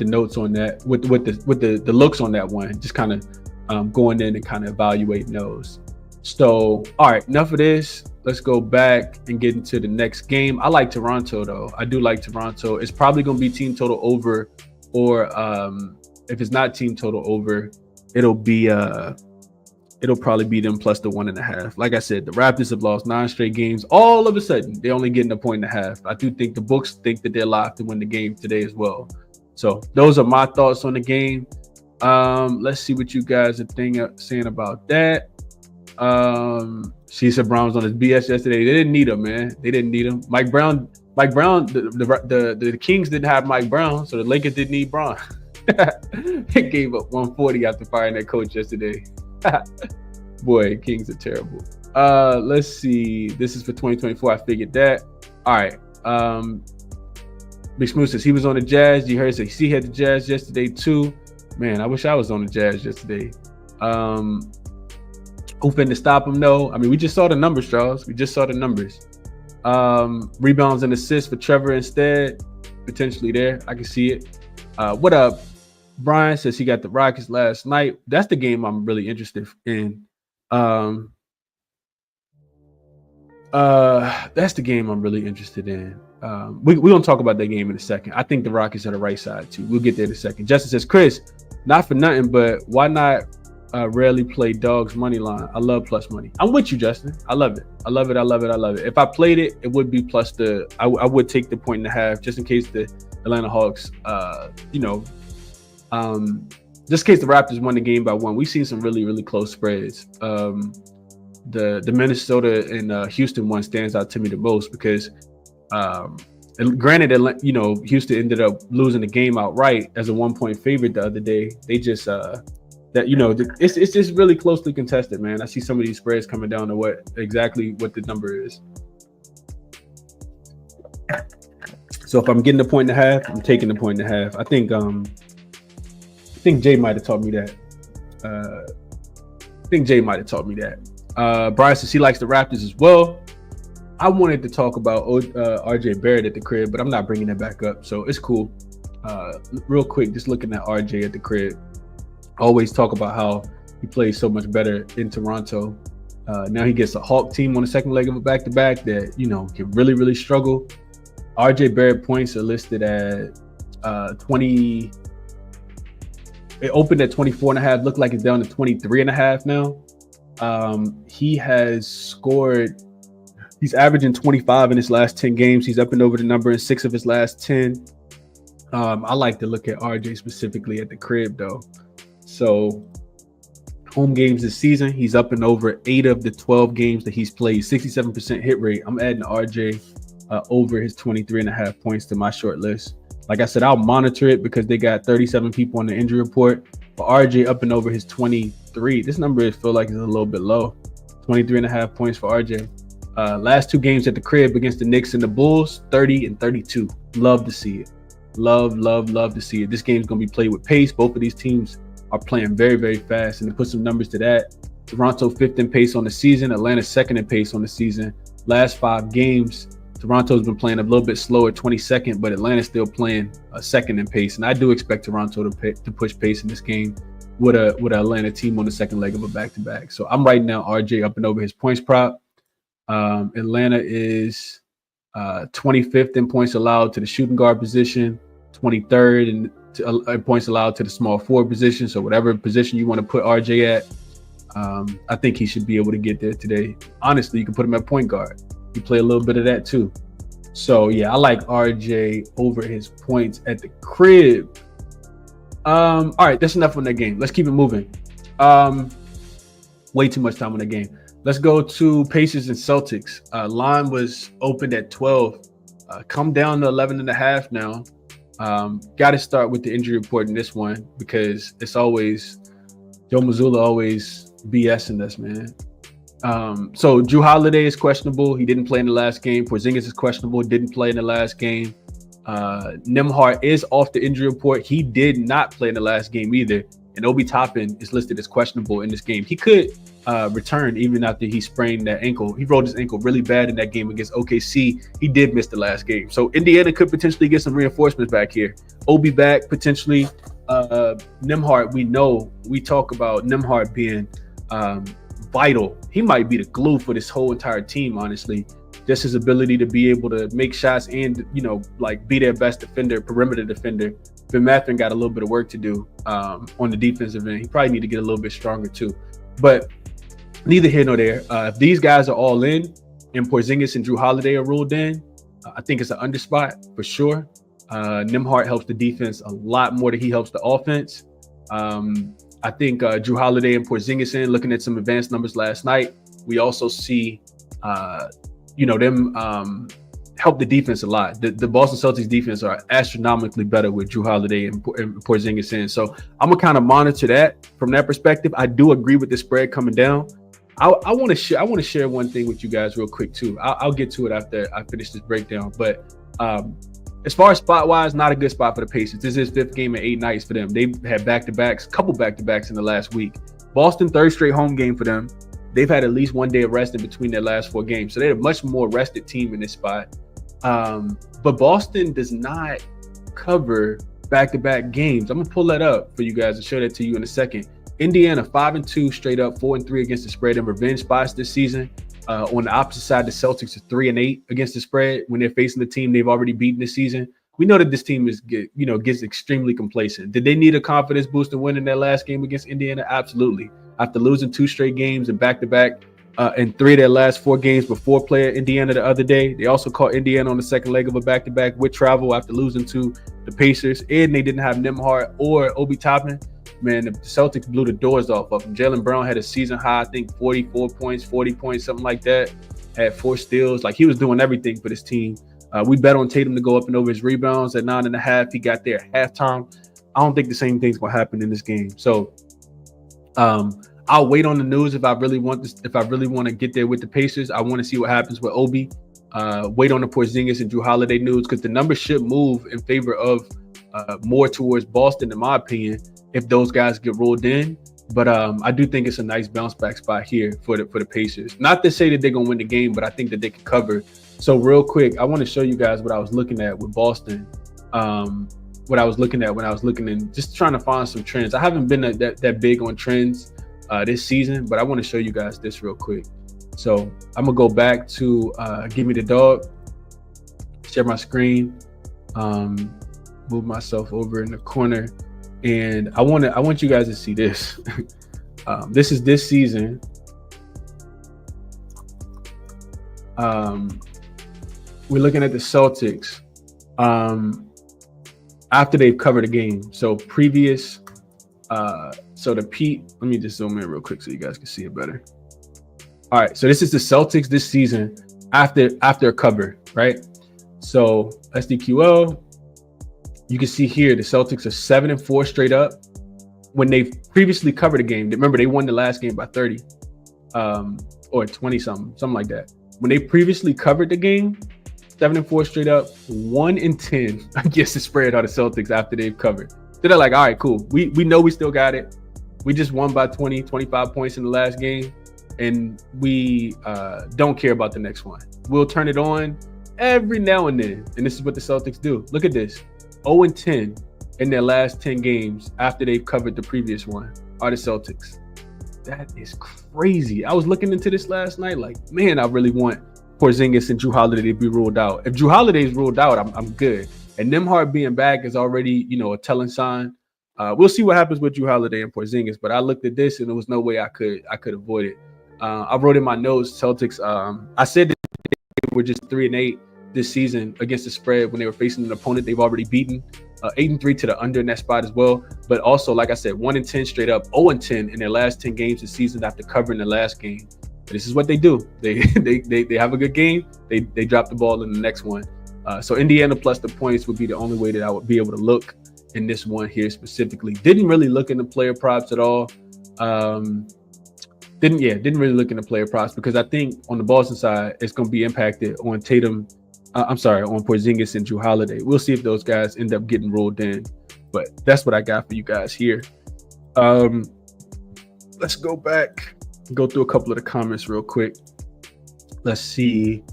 notes on that, with the looks on that one, just kind of going in and kind of evaluating those. So, all right, enough of this. Let's go back and get into the next game. I like Toronto, though. I do like Toronto. It's probably going to be team total over, or if it's not team total over, it'll probably be them plus the 1.5. Like I said, the Raptors have lost 9 straight games. All of a sudden, they're only getting a 1.5. I do think the books think that they're live to win the game today as well. So those are my thoughts on the game. Let's see what you guys are saying about that. She said Brown was on his BS yesterday. They didn't need him, man. They didn't need him. Mike Brown. The Kings didn't have Mike Brown, so the Lakers didn't need Brown. They gave up 140 after firing their coach yesterday. Boy, Kings are terrible. Let's see. This is for 2024. I figured that. All right. Big Smooth says he was on the Jazz. You heard say he had the Jazz yesterday too. Man, I wish I was on the Jazz yesterday. Who finna stop him? No. I mean, we just saw the numbers, Charles. We just saw the numbers. Rebounds and assists for Trevor instead. Potentially there. I can see it. What up? Brian says he got the Rockets last night. That's the game I'm really interested in. That's the game I'm really interested in. We're going to talk about that game in a second. I think the Rockets are the right side, too. We'll get there in a second. Justin says, Chris, not for nothing, but why not rarely play dogs money line? I love plus money. I'm with you, Justin. I love it. I love it. I love it. I love it. If I played it, it would be plus the – I would take the 1.5 just in case the Atlanta Hawks, just in case the Raptors won the game by 1. We've seen some really, really close spreads. The Minnesota and Houston one stands out to me the most because granted, Houston ended up losing the game outright as a 1-point favorite the other day. They just it's just really closely contested, man. I see some of these spreads coming down to what the number is. So if I'm getting the 1.5, I'm taking the 1.5. I think Jay might have taught me that. Brian says he likes the Raptors as well. I wanted to talk about RJ Barrett at the crib, but I'm not bringing that back up, so it's cool. Real quick, just looking at RJ at the crib. Always talk about how he plays so much better in Toronto. Now he gets a Hawk team on the second leg of a back-to-back that, can really, really struggle. RJ Barrett points are listed at 20. It opened at 24.5. Looked like it's down to 23.5 now. He has scored. He's averaging 25 in his last 10 games. He's up and over the number in 6 of his last 10. I like to look at RJ specifically at the crib, though. So home games this season, he's up and over 8 of the 12 games that he's played. 67% hit rate. I'm adding RJ over his 23.5 points to my short list. Like I said, I'll monitor it because they got 37 people on the injury report. But RJ up and over his 23. This number feel like it's a little bit low. 23.5 points for RJ. Last 2 games at the crib against the Knicks and the Bulls, 30 and 32. Love to see it. Love to see it. This game's going to be played with pace. Both of these teams are playing very, very fast. And to put some numbers to that, Toronto 5th in pace on the season. Atlanta 2nd in pace on the season. Last 5 games, Toronto's been playing a little bit slower, 22nd, but Atlanta's still playing 2nd in pace. And I do expect Toronto to push pace in this game with an Atlanta team on the second leg of a back-to-back. So I'm writing down RJ up and over his points prop. Atlanta is 25th in points allowed to the shooting guard position, 23rd in points allowed to the small forward position. So whatever position you want to put RJ at, I think he should be able to get there today. Honestly, you can put him at point guard. You play a little bit of that too. So yeah, I like RJ over his points at the crib. All right, that's enough on that game. Let's keep it moving. Way too much time on the game. Let's go to Pacers and Celtics. Line was opened at 12. Come down to 11.5 now. Got to start with the injury report in this one because it's always Joe Mazzulla always BSing us, man. So Drew Holiday is questionable. He didn't play in the last game. Porzingis is questionable. Didn't play in the last game. Nembhard is off the injury report. He did not play in the last game either. And Obi Toppin is listed as questionable in this game. He could return even after he sprained that ankle. He rolled his ankle really bad in that game against OKC. He did miss the last game. So Indiana could potentially get some reinforcements back here. Obi back, potentially. Nembhard, we talk about Nembhard being vital. He might be the glue for this whole entire team, honestly. Just his ability to be able to make shots and, like be their best defender, perimeter defender. Ben Mathurin got a little bit of work to do on the defensive end. He probably need to get a little bit stronger too. But neither here nor there. If these guys are all in and Porzingis and Drew Holiday are ruled in, I think it's an under spot for sure. Nembhard helps the defense a lot more than he helps the offense. I think Drew Holiday and Porzingis in, looking at some advanced numbers last night, we also see them help the defense a lot. The Boston Celtics defense are astronomically better with Drew Holiday and Porzingis in. So I'm gonna kind of monitor that from that perspective. I do agree with the spread coming down. I want to share one thing with you guys real quick too. I'll get to it after I finish this breakdown. But as far as spot wise, not a good spot for the Pacers. This is 5th game in 8 nights for them. They've had couple back-to-backs in the last week. Boston, 3rd straight home game for them. They've had at least 1 day of rest in between their last 4 games. So they're a much more rested team in this spot. But Boston does not cover back-to-back games. I'm going to pull that up for you guys and show that to you in a second. Indiana, 5-2 straight up, 4-3 against the spread in revenge spots this season. On the opposite side, the Celtics are 3-8 against the spread when they're facing the team they've already beaten this season. We know that this team gets extremely complacent. Did they need a confidence boost to win in their last game against Indiana? Absolutely. After losing 2 straight games and back-to-back and 3 of their last 4 games before playing Indiana the other day, they also caught Indiana on the second leg of a back-to-back with travel after losing to the Pacers, and they didn't have Nembhard or Obi Toppin. Man, the Celtics blew the doors off of him. Jaylen Brown had a season high, I think 44 points, 40 points, something like that. Had 4 steals. Like, he was doing everything for this team. We bet on Tatum to go up and over his rebounds at 9.5. He got there at halftime. I don't think the same thing's gonna happen in this game. So I'll wait on the news if I really want this. If I really want to get there with the Pacers, I want to see what happens with Obi. Wait on the Porzingis and Drew Holiday news, because the numbers should move in favor of more towards Boston, in my opinion, if those guys get ruled in. But I do think it's a nice bounce back spot here for the Pacers. Not to say that they're gonna win the game, but I think that they can cover. So real quick, I want to show you guys what I was looking at with Boston. What I was looking at when I was looking and just trying to find some trends. I haven't been that big on trends this season, but I want to show you guys this real quick. So I'm gonna go back to Give Me the Dog, share my screen, move myself over in the corner. And I want you guys to see this. This is this season. We're looking at the Celtics after they've covered a game. So previous, so the Pete. Let me just zoom in real quick so you guys can see it better. All right, so this is the Celtics this season after a cover, right? So SDQL. You can see here the Celtics are 7-4 straight up when they've previously covered a game. Remember, they won the last game by 30 or 20 something like that. When they previously covered the game, 7-4 straight up, 1-10 against the spread on the Celtics after they've covered. So they're like, all right, cool. We know we still got it. We just won by 20, 25 points in the last game, and we don't care about the next one. We'll turn it on every now and then, and this is what the Celtics do. Look at this. 0-10 in their last 10 games after they've covered the previous one are the Celtics. That is crazy. I was looking into this last night like, man, I really want Porzingis and Drew Holiday to be ruled out. If Drew Holiday is ruled out, I'm good. And Nembhard being back is already, a telling sign. We'll see what happens with Drew Holiday and Porzingis, but I looked at this and there was no way I could avoid it. I wrote in my notes, Celtics, I said that they were just 3-8 this season against the spread when they were facing an opponent they've already beaten. 8-3 to the under in that spot as well. But also, like I said, 1-10 straight up, 0-10 in their last 10 games this season after covering the last game. This is what they do. They have a good game. They drop the ball in the next one. So Indiana plus the points would be the only way that I would be able to look in this one here specifically. Didn't really look into player props at all. Didn't really look into player props because I think on the Boston side, it's going to be impacted on Tatum. On Porzingis and Drew Holiday. We'll see if those guys end up getting rolled in. But that's what I got for you guys here. Let's go back Go through a couple of the comments real quick. Let's see.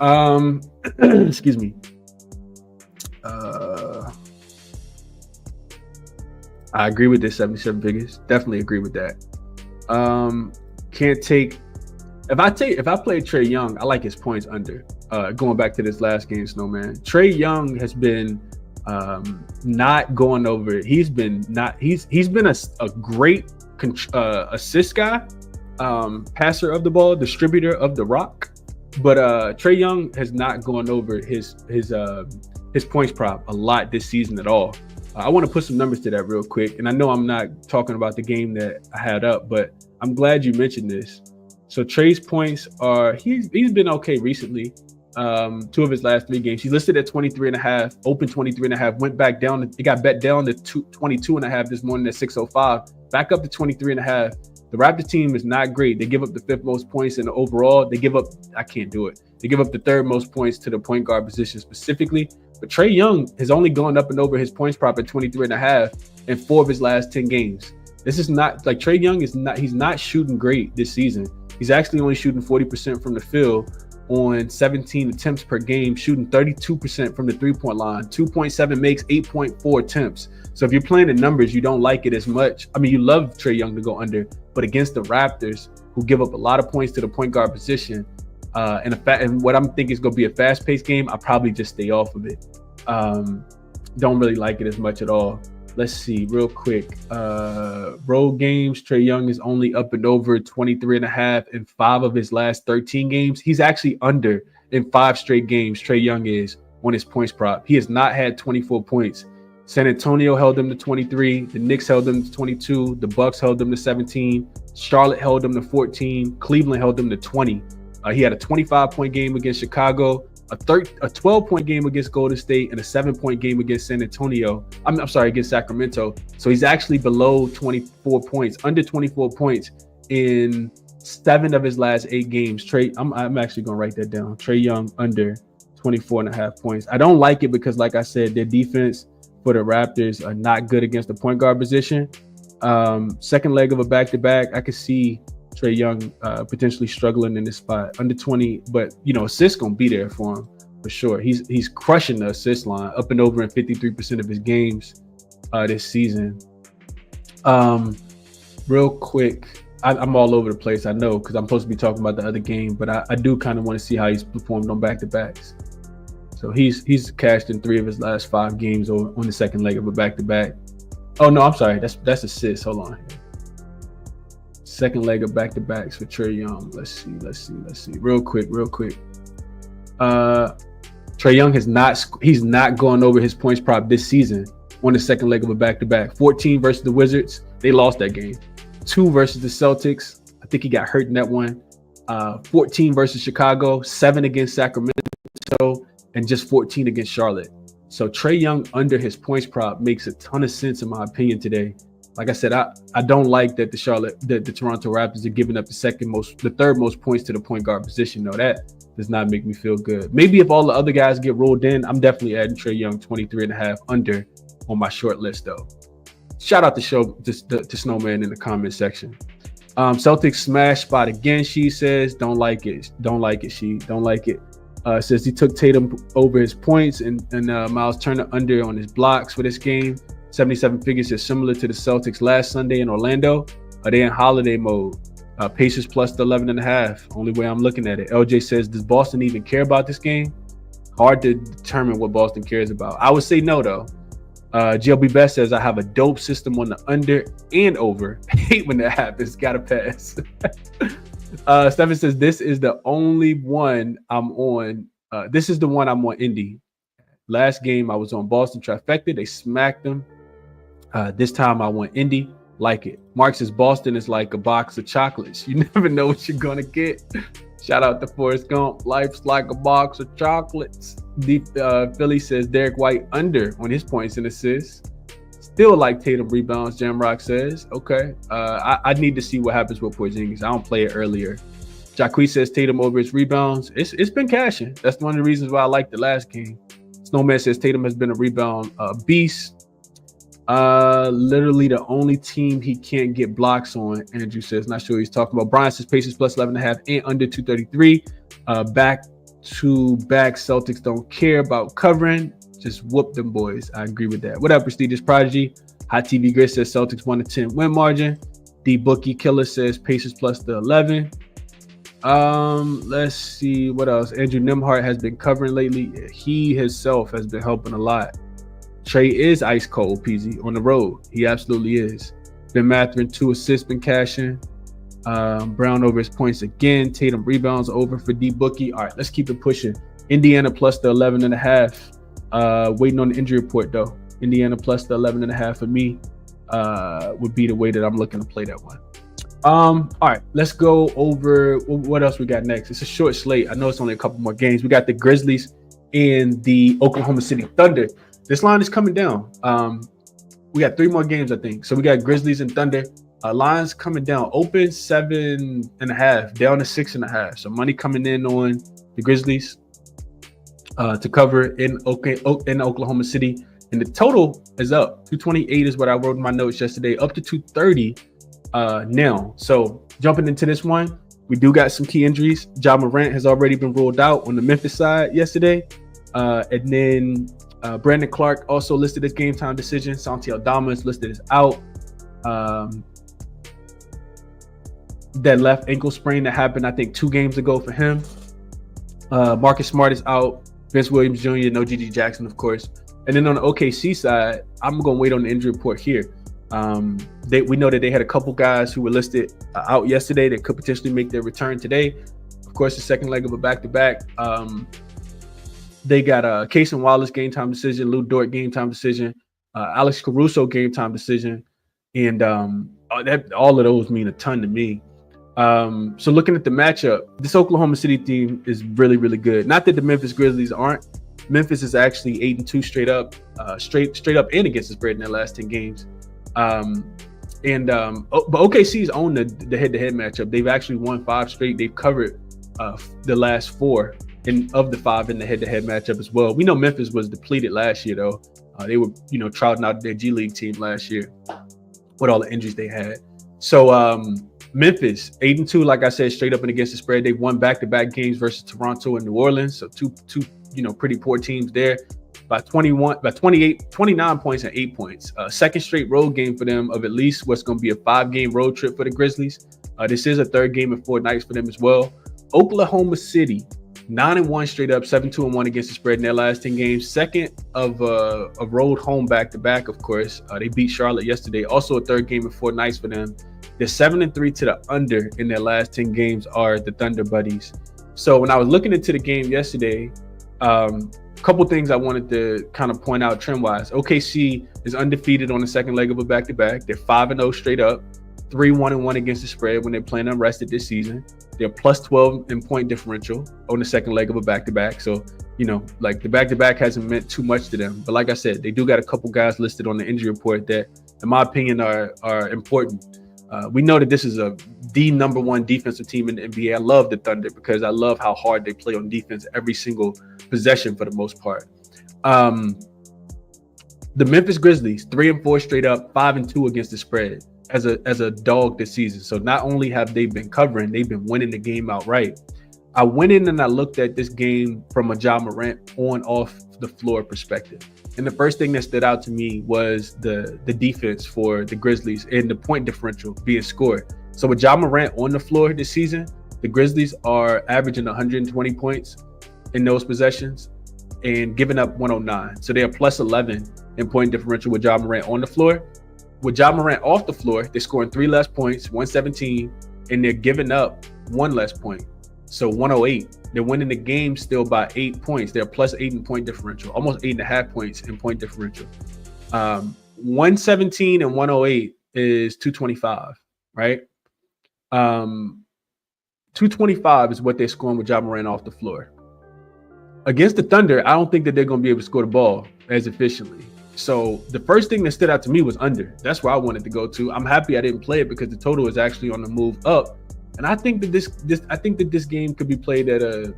Excuse me. I agree with this 77 figures. Definitely agree with that. Can't take if I play Trae Young, I like his points under. Going back to this last game, Snowman. Trae Young has been not going over. He's been a great assist guy, passer of the ball, distributor of the rock. But Trae Young has not gone over his points prop a lot this season at all. I want to put some numbers to that real quick. And I know I'm not talking about the game that I had up, but I'm glad you mentioned this. So Trae's points are, he's been okay recently. 2 of his last 3 games. He listed at 23.5, open 23.5, went back down. It got bet down to 22.5 this morning at 6:05, back up to 23.5. The Raptors team is not great. They give up the 5th most points, and overall, I can't do it. They give up the 3rd most points to the point guard position specifically. But Trae Young has only gone up and over his points prop at 23.5 in 4 of his last 10 games. This is not like Trae Young he's not shooting great this season. He's actually only shooting 40% from the field on 17 attempts per game, shooting 32% from the 3-point line, 2.7 makes, 8.4 attempts. So if you're playing the numbers, you don't like it as much. I mean, you love Trae Young to go under, but against the Raptors, who give up a lot of points to the point guard position, and what I'm thinking is going to be a fast-paced game, I'll probably just stay off of it. Don't really like it as much at all. Let's see real quick. Road games, Trae Young is only up and over 23.5 in 5 of his last 13 games. He's actually under in 5 straight games. Trae Young is on his points prop. He has not had 24 points. San Antonio held him to 23. The Knicks held him to 22. The Bucks held him to 17. Charlotte held him to 14. Cleveland held him to 20. He had a 25-point game against Chicago, a 12-point game against Golden State, and a 7-point game against San Antonio. I'm sorry, against Sacramento. So he's actually below 24 points, under 24 points in 7 of his last 8 games. I'm actually going to write that down. Trae Young under 24.5 points. I don't like it because, like I said, their defense for the Raptors are not good against the point guard position. Second leg of a back-to-back, I could see Trae Young potentially struggling in this spot. Under 20, but assists gonna be there for him for sure. He's crushing the assist line, up and over in 53% of his games this season. Real quick, I'm all over the place, I know, because I'm supposed to be talking about the other game, but I do kind of want to see how he's performed on back-to-backs. So he's cashed in 3 of his last 5 games on the second leg of a back-to-back. Oh no, I'm sorry, that's assists. Hold on. Second leg of back-to-backs for Trae Young. Let's see. Real quick. Trae Young he's not going over his points prop this season on the second leg of a back-to-back. 14 versus the Wizards. They lost that game. 2 versus the Celtics. I think he got hurt in that one. 14 versus Chicago. 7 against Sacramento. And just 14 against Charlotte. So Trae Young under his points prop makes a ton of sense in my opinion today. Like I said, I don't like that the Toronto Raptors are giving up the 3rd most points to the point guard position. No, that does not make me feel good. Maybe if all the other guys get rolled in, I'm definitely adding Trae Young 23.5 under on my short list though. Shout out to Snowman in the comment section. Celtics smash spot again. She says, don't like it. Don't like it. Says he took Tatum over his points and Miles Turner under on his blocks for this game. 77 figures is similar to the Celtics last Sunday in Orlando. Are they in holiday mode? Pacers plus the 11.5. Only way I'm looking at it. LJ says, does Boston even care about this game? Hard to determine what Boston cares about. I would say no, though. GLB Best says, I have a dope system on the under and over. Hate when that happens. Gotta pass. Stephen says, this is the only one I'm on. This is the one I'm on Indy. Last game I was on Boston trifecta. They smacked them. This time I want Indy. Like it. Mark says Boston is like a box of chocolates. You never know what you're gonna get. Shout out to Forrest Gump. Life's like a box of chocolates. Philly says Derek White under on his points and assists. Still like Tatum rebounds, Jamrock says. Okay. I need to see what happens with Porzingis. I don't play it earlier. Jacquees says Tatum over his rebounds. It's been cashing. That's one of the reasons why I liked the last game. Snowman says Tatum has been a rebound beast. Literally the only team he can't get blocks on, Andrew says. Not sure what he's talking about. Brian says Pacers plus 11.5 and under 233. Back to back Celtics don't care about covering. Just whoop them boys. I agree with that. What up, Prestigious Prodigy? Hot TV Grid says Celtics 1-10 win margin. The Bookie Killer says Pacers plus the 11. Let's see what else. Andrew Nimhart has been covering lately. He himself has been helping a lot. Trey is ice cold, PZ, on the road. He absolutely is. Ben Mathurin, 2 assists, been cashing. Brown over his points again. Tatum rebounds over for D Bookie. All right, let's keep it pushing. Indiana plus the 11.5. Waiting on the injury report though. Indiana plus the 11.5 for me would be the way that I'm looking to play that one. All right, let's go over what else we got next. It's a short slate. I know it's only a couple more games. We got the Grizzlies and the Oklahoma City Thunder. This line is coming down. We got 3 more games, I think. So we got Grizzlies and Thunder. Lines coming down. Open 7.5, down to 6.5. So money coming in on the Grizzlies to cover in Oklahoma City. And the total is up. 228 is what I wrote in my notes yesterday, up to 230 now. So jumping into this one, we do got some key injuries. Ja Morant has already been ruled out on the Memphis side yesterday. And then Brandon Clark also listed as game time decision. Santi Aldama is listed as out. That left ankle sprain that happened, I think, 2 games ago for him. Marcus Smart is out. Vince Williams Jr., no GG Jackson, of course. And then on the OKC side, I'm going to wait on the injury report here. We know that they had a couple guys who were listed out yesterday that could potentially make their return today. Of course, the second leg of a back-to-back. They got Cason Wallace game time decision, Lou Dort game time decision, Alex Caruso game time decision, and all of those mean a ton to me. So looking at the matchup, this Oklahoma City team is really, really good. Not that the Memphis Grizzlies aren't. Memphis is actually 8-2 straight up, straight up and against the spread in their last 10 games. But OKC's owned the head-to-head matchup. They've actually won 5 straight. They've covered the last 4 of the 5 in the head-to-head matchup as well. We know Memphis was depleted last year though. They were, trotting out their G League team last year with all the injuries they had. So Memphis 8-2, like I said, straight up and against the spread. They've won back-to-back games versus Toronto and New Orleans. So two pretty poor teams there. By 29 points and 8 points. Second straight road game for them of at least what's going to be a 5-game road trip for the Grizzlies. This is a 3rd game in 4 nights for them as well. Oklahoma City, 9-1 straight up, 7-2-1 against the spread in their last 10 games. Second of a road home back-to-back, of course. They beat Charlotte yesterday. Also a 3rd game in 4 nights for them. They're 7-3 to the under in their last 10 games are the Thunder Buddies. So when I was looking into the game yesterday, couple things I wanted to kind of point out trend-wise. OKC is undefeated on the second leg of a back-to-back. They're 5-0 straight up, 3-1-1 against the spread when they're playing unrested this season. They're plus 12 in point differential on the second leg of a back-to-back. So, like the back-to-back hasn't meant too much to them. But like I said, they do got a couple guys listed on the injury report that, in my opinion, are important. We know that this is the number 1 defensive team in the NBA. I love the Thunder because I love how hard they play on defense every single possession for the most part. The Memphis Grizzlies 3-4 straight up, 5-2 against the spread as a dog this season. So not only have they been covering, they've been winning the game outright. I went in and I looked at this game from a Ja Morant on-off the floor perspective. And the first thing that stood out to me was the defense for the Grizzlies and the point differential being scored. So with Ja Morant on the floor this season, the Grizzlies are averaging 120 points in those possessions and giving up 109. So they're plus 11 in point differential with Ja Morant on the floor. With Ja Morant off the floor, they're scoring 3 less points, 117, and they're giving up 1 less point. So 108. They're winning the game still by 8 points. They're plus 8 in point differential, almost 8.5 points in point differential. 117 and 108 is 225, right? 225 is what they're scoring with Ja Morant off the floor. Against the Thunder, I don't think that they're going to be able to score the ball as efficiently. So the first thing that stood out to me was under. That's where I wanted to go to. I'm happy I didn't play it because the total is actually on the move up. And I think that this game could be played at I'm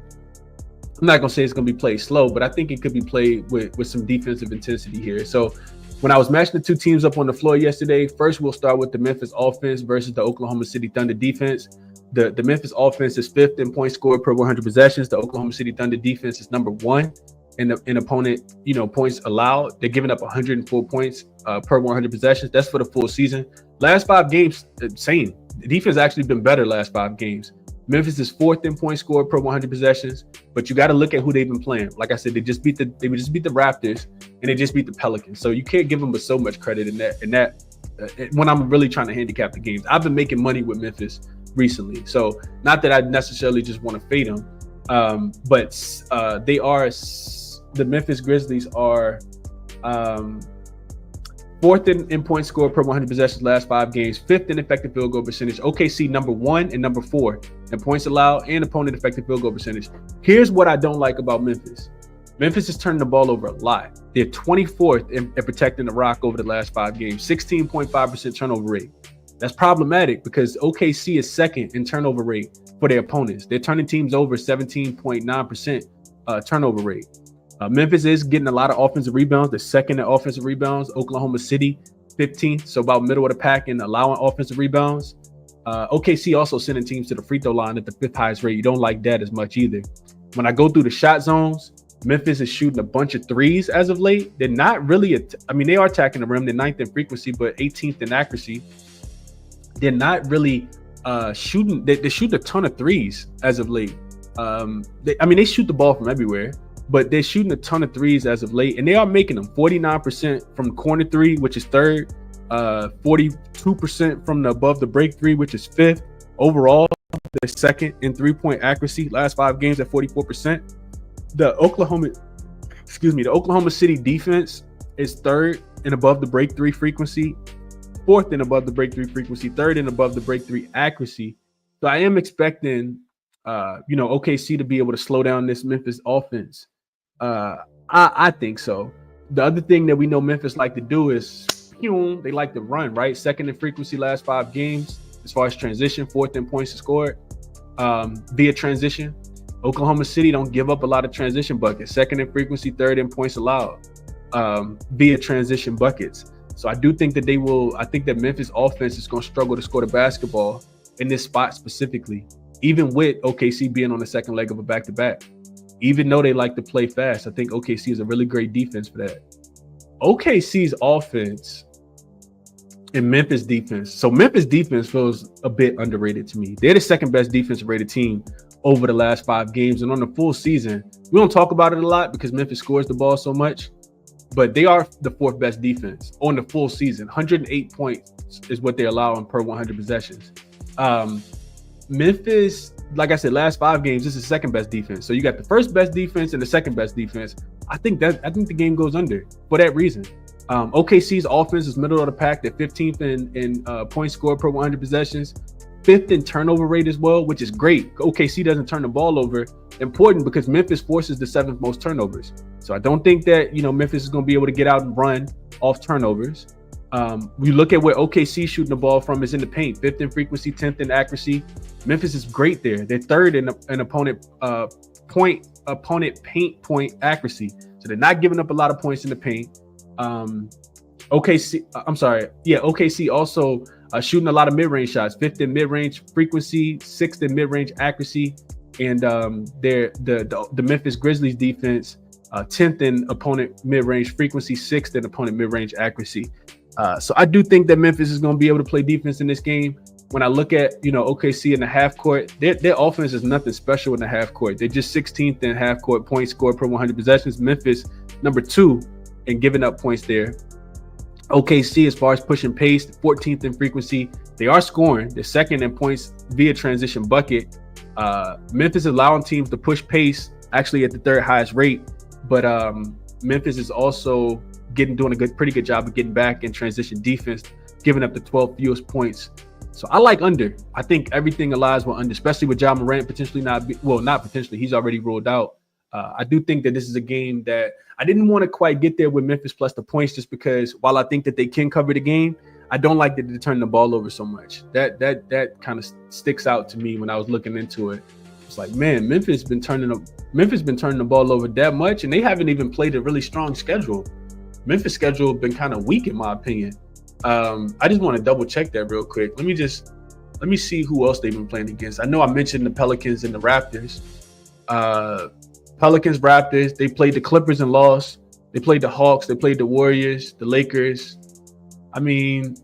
not gonna say it's gonna be played slow, but I think it could be played with some defensive intensity here. So When I was matching the two teams up on the floor yesterday, first we'll start with the Memphis offense versus the Oklahoma City Thunder defense. The Memphis offense is 5th in points scored per 100 possessions. The Oklahoma City Thunder defense is number 1 in opponent, points allowed. They're giving up 104 points per 100 possessions. That's for the full season. Last 5 games, same. The defense actually been better last 5 games. Memphis is 4th in points scored per 100 possessions, but you got to look at who they've been playing. Like I said, they just beat the Raptors and they just beat the Pelicans. So you can't give them so much credit in that. When I'm really trying to handicap the games, I've been making money with Memphis recently. So not that I necessarily just want to fade them, but the Memphis Grizzlies are 4th in points scored per 100 possessions last 5 games, 5th in effective field goal percentage. OKC number 1 and number 4 in points allowed and opponent effective field goal percentage. Here's what I don't like about Memphis. Memphis is turning the ball over a lot. They're 24th in protecting the rock over the last 5 games, 16.5% turnover rate. That's problematic because OKC is 2nd in turnover rate for their opponents. They're turning teams over 17.9% turnover rate. Memphis is getting a lot of offensive rebounds. They're 2nd in offensive rebounds. Oklahoma City, 15th, so about middle of the pack in allowing offensive rebounds. OKC also sending teams to the free throw line at the 5th highest rate. You don't like that as much either. When I go through the shot zones, Memphis is shooting a bunch of threes as of late. They're not really, they are attacking the rim. They're 9th in frequency, but 18th in accuracy. They're not really shooting. They shoot a ton of threes as of late. They shoot the ball from everywhere, but they're shooting a ton of threes as of late, and they are making them 49% from corner 3, which is 3rd, 42% from the above the break 3, which is 5th. Overall, they're 2nd in 3-point accuracy. Last 5 games at 44%. The Oklahoma City defense is 3rd in above the break 3 frequency, 4th in above the break 3 frequency, 3rd in above the break 3 accuracy. So I am expecting, OKC to be able to slow down this Memphis offense. I think so. The other thing that we know Memphis like to do is they like to run, right? 2nd in frequency last 5 games as far as transition, 4th in points scored via transition. Oklahoma City don't give up a lot of transition buckets. 2nd in frequency, 3rd in points allowed via transition buckets. So I do think that I think that Memphis offense is going to struggle to score the basketball in this spot specifically, even with OKC being on the 2nd leg of a back-to-back. Even though they like to play fast, I think OKC is a really great defense for that. OKC's offense and Memphis defense. So Memphis defense feels a bit underrated to me. They're the 2nd best defensive rated team over the last 5 games. And on the full season, we don't talk about it a lot because Memphis scores the ball so much, but they are the 4th best defense on the full season. 108 points is what they're allowing per 100 possessions. Memphis, like I said, last 5 games, this is 2nd best defense. So you got the 1st best defense and the 2nd best defense. I think the game goes under for that reason. OKC's offense is middle of the pack. They're 15th in points scored per 100 possessions, 5th in turnover rate as well, which is great. OKC doesn't turn the ball over. Important because Memphis forces the 7th most turnovers. So I don't think that Memphis is going to be able to get out and run off turnovers. We look at where OKC shooting the ball from is in the paint, 5th in frequency, 10th in accuracy. Memphis is great there. They're 3rd in opponent paint point accuracy. So they're not giving up a lot of points in the paint. OKC also shooting a lot of mid-range shots, 5th in mid-range frequency, 6th in mid-range accuracy. And the Memphis Grizzlies defense, 10th in opponent mid-range frequency, 6th in opponent mid-range accuracy. So I do think that Memphis is going to be able to play defense in this game. When I look at, OKC in the half court, their offense is nothing special in the half court. They're just 16th in half court points scored per 100 possessions. Memphis, number 2 in giving up points there. OKC, as far as pushing pace, 14th in frequency. They are scoring. They're 2nd in points via transition bucket. Memphis is allowing teams to push pace actually at the 3rd highest rate. But Memphis is also doing a pretty good job of getting back in transition defense, giving up the 12th fewest points. So I like under. I think everything aligns with under, especially with Ja Morant potentially not potentially. He's already ruled out. I do think that this is a game that I didn't want to quite get there with Memphis plus the points, just because while I think that they can cover the game, I don't like that they turn the ball over so much. That kind of sticks out to me when I was looking into it. It's like, man, Memphis been turning the ball over that much, and they haven't even played a really strong schedule. Memphis schedule been kind of weak in my opinion. I just want to double check that real quick. Let me see who else they've been playing against. I know I mentioned the Pelicans and the Raptors. Pelicans, Raptors, they played the Clippers and lost. They played the Hawks, they played the Warriors, the Lakers. I mean,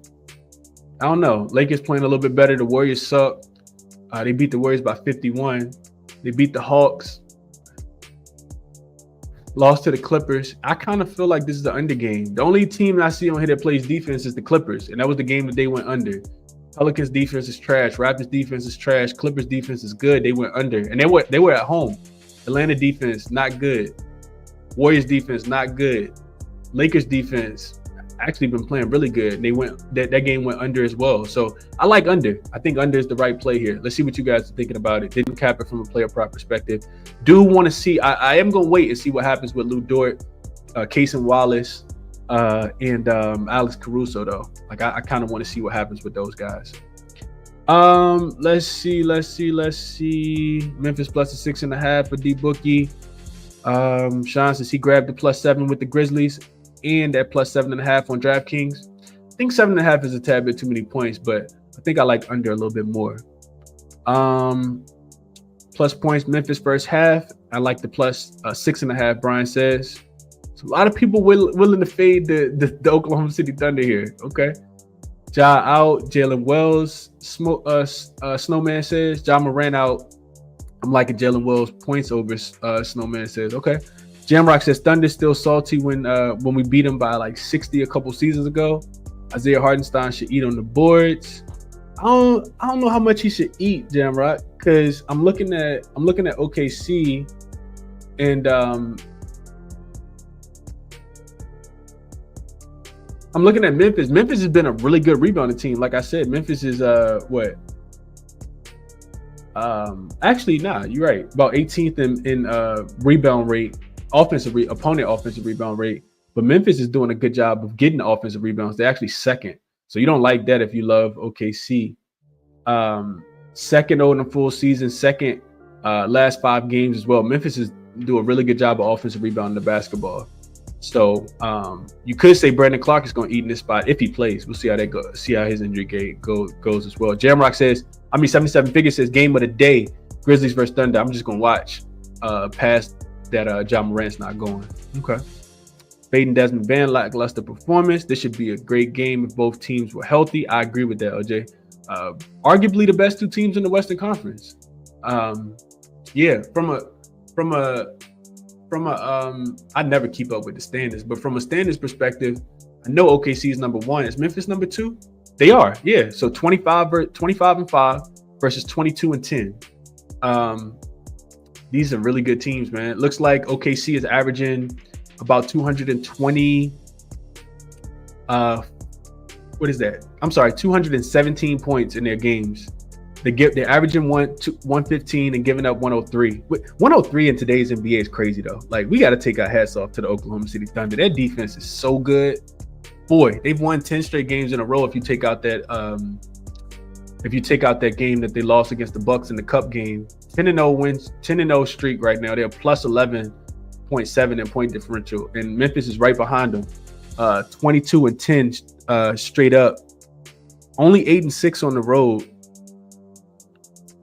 I don't know. Lakers playing a little bit better. The Warriors suck. They beat the Warriors by 51. They beat the Hawks. Lost to the Clippers. I kind of feel like this is the under game. The only team I see on here that plays defense is the Clippers, and that was the game that they went under. Pelicans defense is trash. Raptors defense is trash. Clippers defense is good. They went under, and they were at home. Atlanta defense not good. Warriors defense not good. Lakers defense actually been playing really good. And they went that game went under as well. So I like under. I think under is the right play here. Let's see what you guys are thinking about it. Didn't cap it from a player prop perspective. Do want to see. I am gonna wait and see what happens with Lou Dort, Cason Wallace, and Alex Caruso though. Like I kind of want to see what happens with those guys. Let's see. Memphis plus the 6.5 for D Bookie. Sean says he grabbed the +7 with the Grizzlies and that +7.5 on DraftKings. I think 7.5 is a tad bit too many points, but I think I like under a little bit more. Plus points, Memphis first half. I like the plus 6.5, Brian says. So a lot of people willing to fade the Oklahoma City Thunder here. Okay. Ja out, Jalen Wells. Snowman says. Ja Morant out. I'm liking Jalen Wells points over Snowman says. Okay. Jamrock says Thunder still salty when we beat them by like 60 a couple seasons ago. Isaiah Hartenstein should eat on the boards. I don't know how much he should eat, Jamrock, because I'm looking at OKC and I'm looking at Memphis. Memphis has been a really good rebounding team. Like I said, Memphis is actually, nah, you're right. About 18th in rebound rate, opponent offensive rebound rate. But Memphis is doing a good job of getting the offensive rebounds. They're actually second. So you don't like that if you love OKC. Second in the full season, second last 5 games as well. Memphis is do a really good job of offensive rebounding the basketball. So you could say Brandon Clark is going to eat in this spot if he plays. We'll see how that goes. See how his injury goes as well. Jamrock says, 77 figures says game of the day, Grizzlies versus Thunder. I'm just going to watch past that Ja Morant's not going. Okay. Fading Desmond Van, lackluster performance. This should be a great game if both teams were healthy. I agree with that, OJ. Arguably the best 2 teams in the Western Conference. Yeah, from a I never keep up with the standings, but from a standings perspective, I know OKC is number 1. Is Memphis number 2? They are, yeah. So 25-5 versus 22-10. These are really good teams, man. It looks like OKC is averaging about 220. What is that? I'm sorry, 217 points in their games. They're averaging 115 and giving up 103. 103 in today's NBA is crazy though. Like we got to take our hats off to the Oklahoma City Thunder. Their defense is so good. Boy, they've won 10 straight games in a row. If you take out that game that they lost against the Bucks in the Cup game, 10-0 wins, 10-0 streak right now. They're plus 11.7 in point differential, and Memphis is right behind them. 22-10 straight up. Only 8-6 on the road.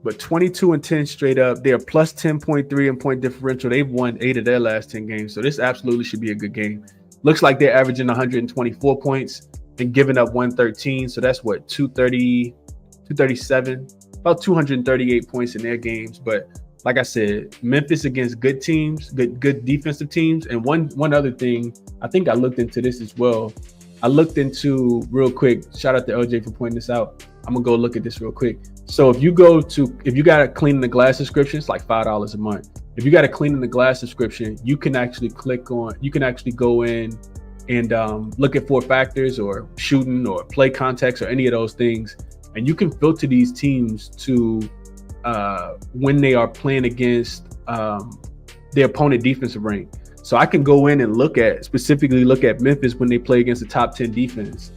But 22-10 straight up. They're plus 10.3 in point differential. They've won 8 of their last 10 games. So this absolutely should be a good game. Looks like they're averaging 124 points and giving up 113. So that's what, 237, about 238 points in their games. But like I said, Memphis against good teams, good defensive teams. And one other thing, I think I looked into this as well. I looked into real quick. Shout out to LJ for pointing this out. I'm gonna go look at this real quick. So if you got a clean in the glass subscription, it's like $5 a month. If you got a clean in the glass subscription, you can actually go in and look at 4 factors or shooting or play context or any of those things. And you can filter these teams to when they are playing against their opponent defensive rank. So I can go in and specifically look at Memphis when they play against a top 10 defense.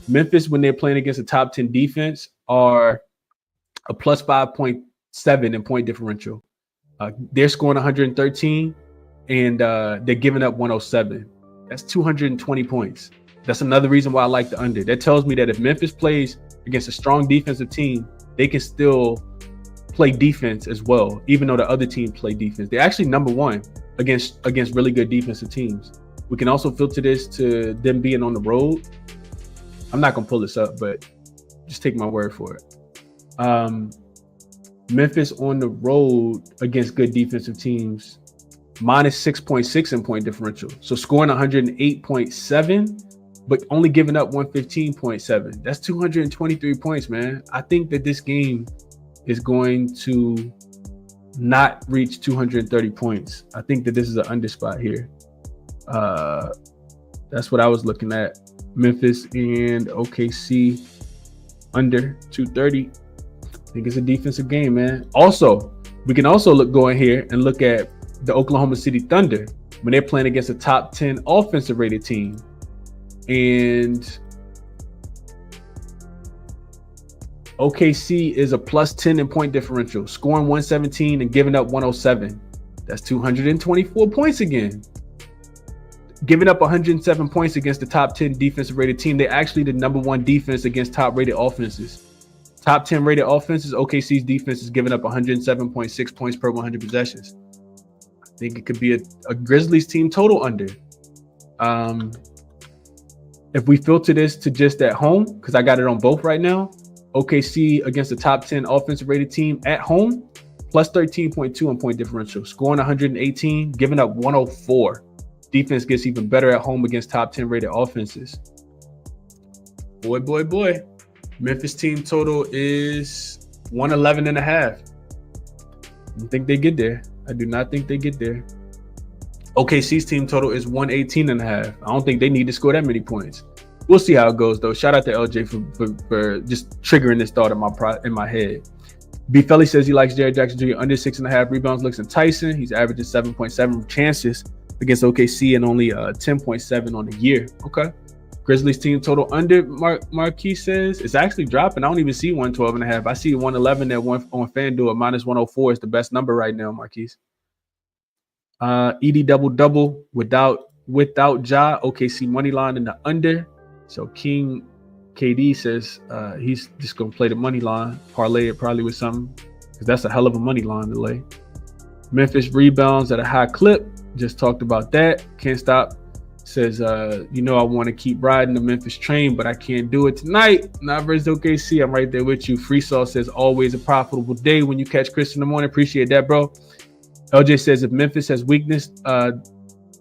Memphis, when they're playing against a top 10 defense, are a plus 5.7 in point differential. They're scoring 113 and they're giving up 107. That's 220 points. That's another reason why I like the under. That tells me that if Memphis plays against a strong defensive team, they can still play defense as well, even though the other team play defense. They're actually number one against really good defensive teams. We can also filter this to them being on the road. I'm not going to pull this up, but just take my word for it. Memphis on the road against good defensive teams, minus 6.6 in point differential. So scoring 108.7, but only giving up 115.7. That's 223 points, man. I think that this game is going to not reach 230 points. I think that this is an under spot here. That's what I was looking at. Memphis and OKC under 230. I think it's a defensive game, man. Also, we can also go in here and look at the Oklahoma City Thunder when they're playing against a top 10 offensive rated team. And OKC is a plus 10 in point differential, scoring 117 and giving up 107. That's 224 points again. Giving up 107 points against the top 10 defensive rated team. They're actually the number one defense against top rated offenses. Top 10 rated offenses, OKC's defense is giving up 107.6 points per 100 possessions. I think it could be a Grizzlies team total under. If we filter this to just at home, because I got it on both right now, OKC against the top 10 offensive rated team at home, plus 13.2 in point differential, scoring 118, giving up 104. Defense gets even better at home against top 10 rated offenses. Boy. Memphis team total is 111.5. I don't think they get there. I do not think they get there. OKC's team total is 118.5. I don't think they need to score that many points. We'll see how it goes, though. Shout out to LJ for just triggering this thought in my head. B. Felly says he likes Jaren Jackson Jr. under 6.5 rebounds. Looks enticing. He's averaging 7.7 chances against OKC and only 10.7 on the year. Okay. Grizzlies team total under, Marquis says. It's actually dropping. I don't even see 112.5. I see 111 on FanDuel. Minus 104 is the best number right now, Marquis. ED double without Ja. OKC money line in the under. So King KD says he's just gonna play the money line, parlay it probably with something, because that's a hell of a money line to lay. Memphis rebounds at a high clip. Just talked about that. Can't stop. Says, I want to keep riding the Memphis train, but I can't do it tonight. Not versus OKC. I'm right there with you. Free Sauce says, always a profitable day when you catch Chris in the morning. Appreciate that, bro. LJ says, if Memphis has weakness,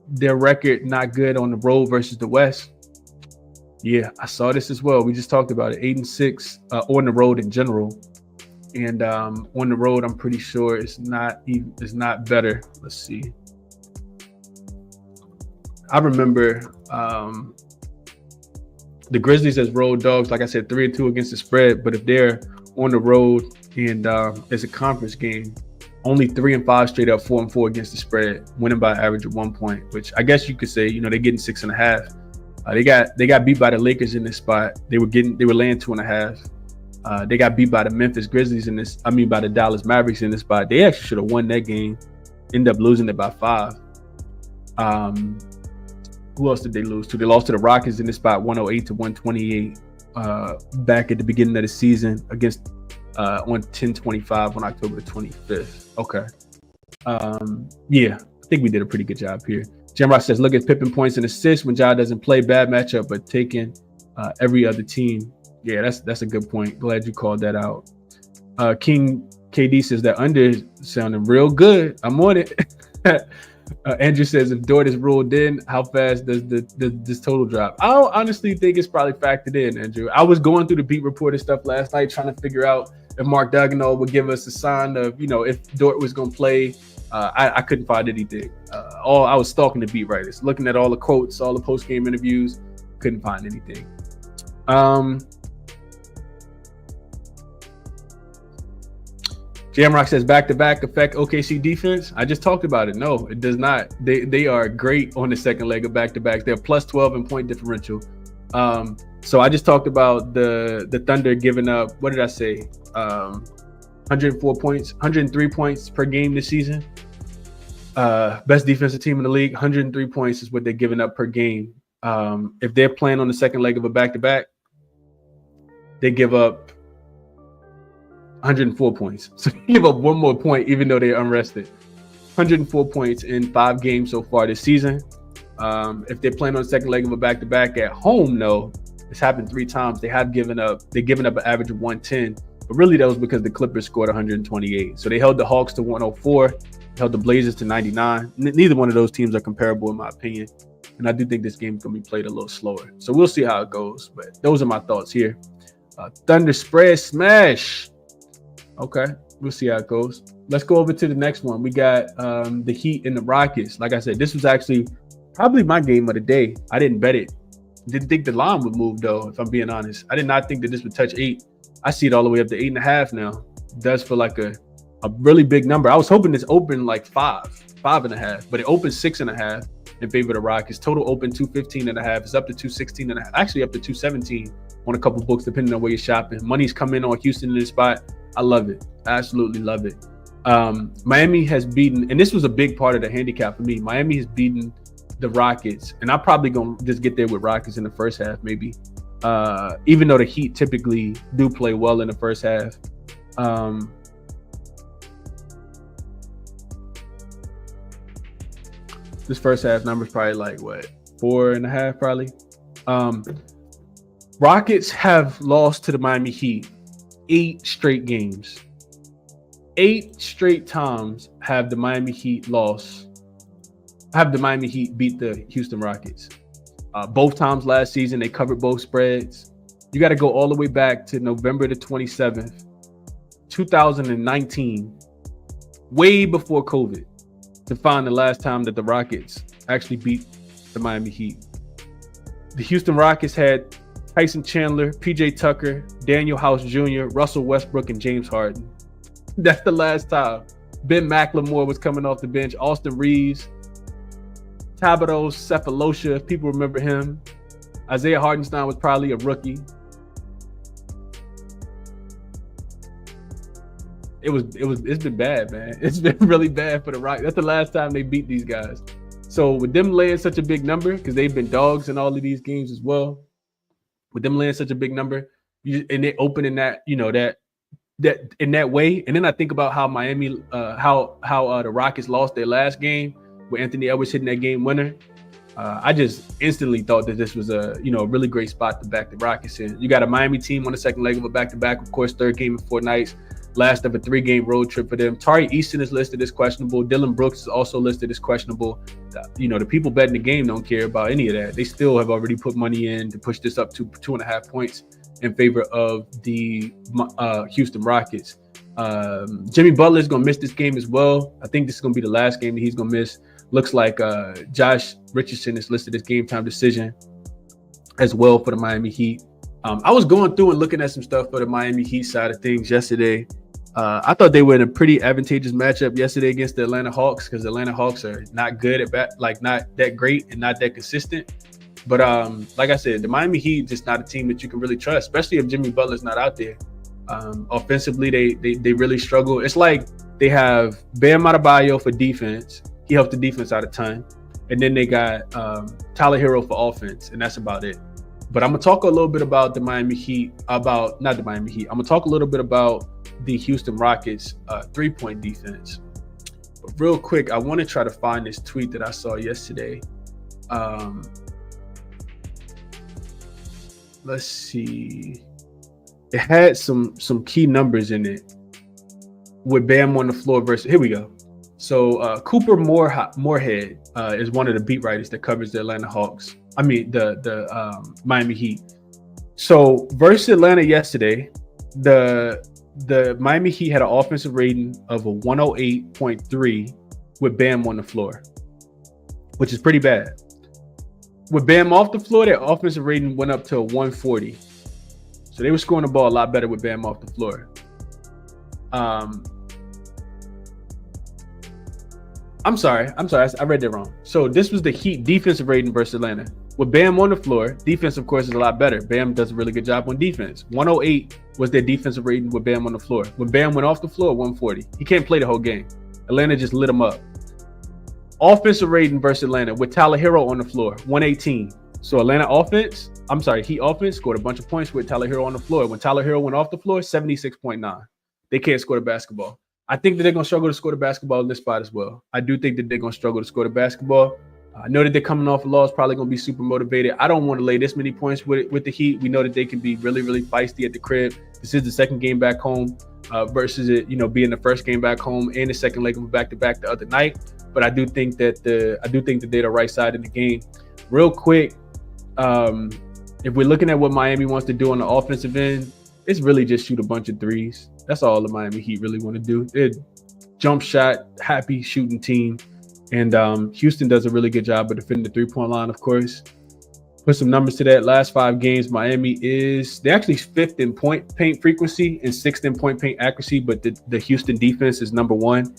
their record not good on the road versus the West. Yeah, I saw this as well. We just talked about it. 8-6 on the road in general. And on the road, I'm pretty sure it's not better. Let's see. I remember the Grizzlies as road dogs, like I said, 3-2 against the spread. But if they're on the road and it's a conference game, only 3-5 straight up, 4-4 against the spread, winning by an average of 1 point, which I guess you could say, they're getting 6.5. They got beat by the Lakers in this spot. They were laying 2.5. They got beat by the Memphis Grizzlies by the Dallas Mavericks in this spot. They actually should have won that game. Ended up losing it by 5. Who else did they lose to? They lost to the Rockets in this spot, 108-128, back at the beginning of the season against on 10/25 on October the 25th. Okay. Yeah, I think we did a pretty good job here. Jamrock says, look at Pippen points and assists when Ja doesn't play. Bad matchup, but taking every other team. Yeah, that's a good point. Glad you called that out. King KD says that under is sounding real good. I'm on it. Andrew says, if Dort is ruled in, how fast does this total drop? I don't honestly think it's probably factored in, Andrew. I was going through the beat report and stuff last night trying to figure out if Mark Daigneault would give us a sign of, if Dort was going to play. I couldn't find anything. I was stalking the beat writers, looking at all the quotes, all the post-game interviews, couldn't find anything. Jamrock says back-to-back affect OKC defense. I just talked about it. No, it does not. They are great on the second leg of back-to-backs. They're plus 12 in point differential. So I just talked about the Thunder giving up, what did I say? 104 points, 103 points per game this season. Best defensive team in the league. 103 points is what they're giving up per game. If they're playing on the second leg of a back-to-back, they give up 104 points. So they give up one more point even though they're unrested. 104 points in 5 games so far this season. If they're playing on the second leg of a back-to-back at home, though, it's happened 3 times. They're giving up an average of 110. But really, that was because the Clippers scored 128. So they held the Hawks to 104, held the Blazers to 99. Neither one of those teams are comparable, in my opinion. And I do think this game is going to be played a little slower. So we'll see how it goes. But those are my thoughts here. Thunder spread smash. Okay, we'll see how it goes. Let's go over to the next one. We got the Heat and the Rockets. Like I said, this was actually probably my game of the day. I didn't bet it. Didn't think the line would move, though, if I'm being honest. I did not think that this would touch 8. I see it all the way up to 8.5 now. It does feel like a really big number. I was hoping this opened like 5.5, but it opened 6.5 in favor of the Rockets. Total open 215.5. It's up to 216.5. Actually up to 217 on a couple books, depending on where you're shopping. Money's coming on Houston in this spot. I love it. I absolutely love it. Miami has beaten, and this was a big part of the handicap for me. Miami has beaten the Rockets, and I'm probably gonna just get there with Rockets in the first half, maybe. Even though the Heat typically do play well in the first half. This first half number is probably like, what, 4.5 probably. Rockets have lost to the Miami Heat 8 straight games. 8 straight times have the Miami Heat beat the Houston Rockets. Both times last season, they covered both spreads. You got to go all the way back to November the 27th, 2019, way before COVID, to find the last time that the Rockets actually beat the Miami Heat. The Houston Rockets had Tyson Chandler, PJ Tucker, Daniel House Jr., Russell Westbrook, and James Harden. That's the last time. Ben McLemore was coming off the bench. Austin Reeves, Thibodeau, Cephalosha, if people remember him. Isaiah Hartenstein was probably a rookie. It's been bad, man. It's been really bad for the Rockets. That's the last time they beat these guys. So with them laying such a big number, because they've been dogs in all of these games as well, with them laying such a big number, and they open in that, that in that way. And then I think about how Miami, how the Rockets lost their last game with Anthony Edwards hitting that game winner. I just instantly thought that this was a really great spot to back the Rockets in. You got a Miami team on the second leg of a back-to-back, of course, 3rd game in 4 nights, last of a 3-game road trip for them. Tari Easton is listed as questionable. Dylan Brooks is also listed as questionable. The people betting the game don't care about any of that. They still have already put money in to push this up to 2.5 points in favor of the Houston Rockets. Jimmy Butler is going to miss this game as well. I think this is going to be the last game that he's going to miss. Looks like Josh Richardson is listed as game time decision as well for the Miami Heat. I was going through and looking at some stuff for the Miami Heat side of things yesterday. I thought they were in a pretty advantageous matchup yesterday against the Atlanta Hawks, because the Atlanta Hawks are not good at bat, like not that great and not that consistent. But like I said, the Miami Heat just not a team that you can really trust, especially if Jimmy Butler's not out there. Offensively, they really struggle. It's like they have Bam Adebayo for defense. He helped the defense out a ton. And then they got Tyler Hero for offense, and that's about it. But I'm going to talk a little bit about the Miami Heat, I'm going to talk a little bit about the Houston Rockets 3-point defense. But real quick, I want to try to find this tweet that I saw yesterday. Let's see. It had some key numbers in it with Bam on the floor versus, here we go. So Cooper Moorhead is one of the beat writers that covers the Atlanta Hawks. I mean, the Miami Heat. So versus Atlanta yesterday, the Miami Heat had an offensive rating of a 108.3 with Bam on the floor, which is pretty bad. With Bam off the floor, their offensive rating went up to a 140. So they were scoring the ball a lot better with Bam off the floor. I'm sorry. I read that wrong. So this was the Heat defensive rating versus Atlanta. With Bam on the floor, defense, of course, is a lot better. Bam does a really good job on defense. 108 was their defensive rating with Bam on the floor. When Bam went off the floor, 140. He can't play the whole game. Atlanta just lit him up. Offensive rating versus Atlanta with Tyler Hero on the floor, 118. So Heat offense scored a bunch of points with Tyler Hero on the floor. When Tyler Hero went off the floor, 76.9. They can't score the basketball. I think that they're going to struggle to score the basketball in this spot as well. I do think that they're going to struggle to score the basketball. I know that they're coming off a loss, probably going to be super motivated. I don't want to lay this many points with the Heat. We know that they can be really, really feisty at the crib. This is the second game back home versus it, being the first game back home and the second leg of a back-to-back the other night. But I do think that they're the right side in the game. Real quick, if we're looking at what Miami wants to do on the offensive end, it's really just shoot a bunch of threes. That's all the Miami Heat really want to do. They're jump shot, happy shooting team. And Houston does a really good job of defending the three-point line, of course. Put some numbers to that. Last 5 games, they're actually 5th in point paint frequency and 6th in point paint accuracy, but the Houston defense is number 1,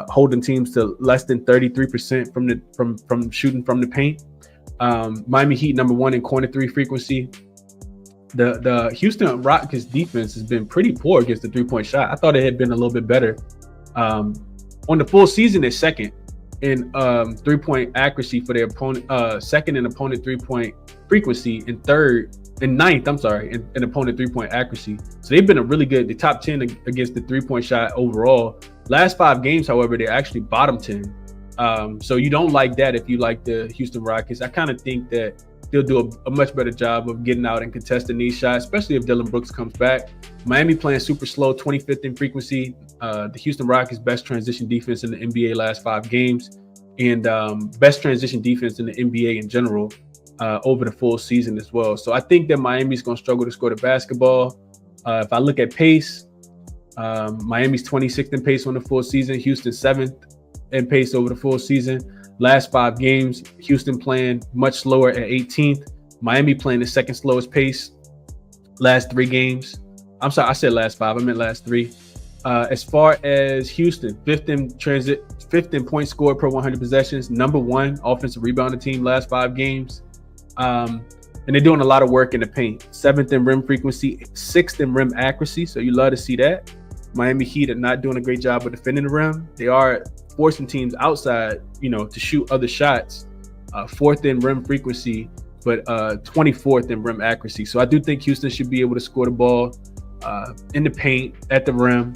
holding teams to less than 33% from shooting from the paint. Miami Heat number 1 in corner 3 frequency. The Houston Rockets defense has been pretty poor against the three-point shot. I thought it had been a little bit better. On the full season, they're second in three-point accuracy for their opponent, second in opponent three-point frequency, and ninth in opponent three-point accuracy. So they've been the top 10 against the three-point shot overall. Last 5 games, however, they're actually bottom 10. So you don't like that if you like the Houston Rockets. I kind of think that they'll do a much better job of getting out and contesting these shots, especially if Dillon Brooks comes back. Miami playing super slow, 25th in frequency. The Houston Rockets best transition defense in the NBA last 5 games, and best transition defense in the NBA in general over the full season as well. So I think that Miami's going to struggle to score the basketball. If I look at pace, Miami's 26th in pace on the full season, Houston 7th in pace over the full season. Last 5 games, Houston playing much slower at 18th. Miami playing the second slowest pace. Last 3 games. I'm sorry, I said last 5. I meant last 3. As far as Houston, 5th in points scored per 100 possessions, number 1 offensive rebounding team last 5 games. And they're doing a lot of work in the paint. 7th in rim frequency, 6th in rim accuracy. So you love to see that. Miami Heat are not doing a great job of defending the rim. They are forcing teams outside, to shoot other shots. 4th in rim frequency, but 24th in rim accuracy. So I do think Houston should be able to score the ball in the paint, at the rim.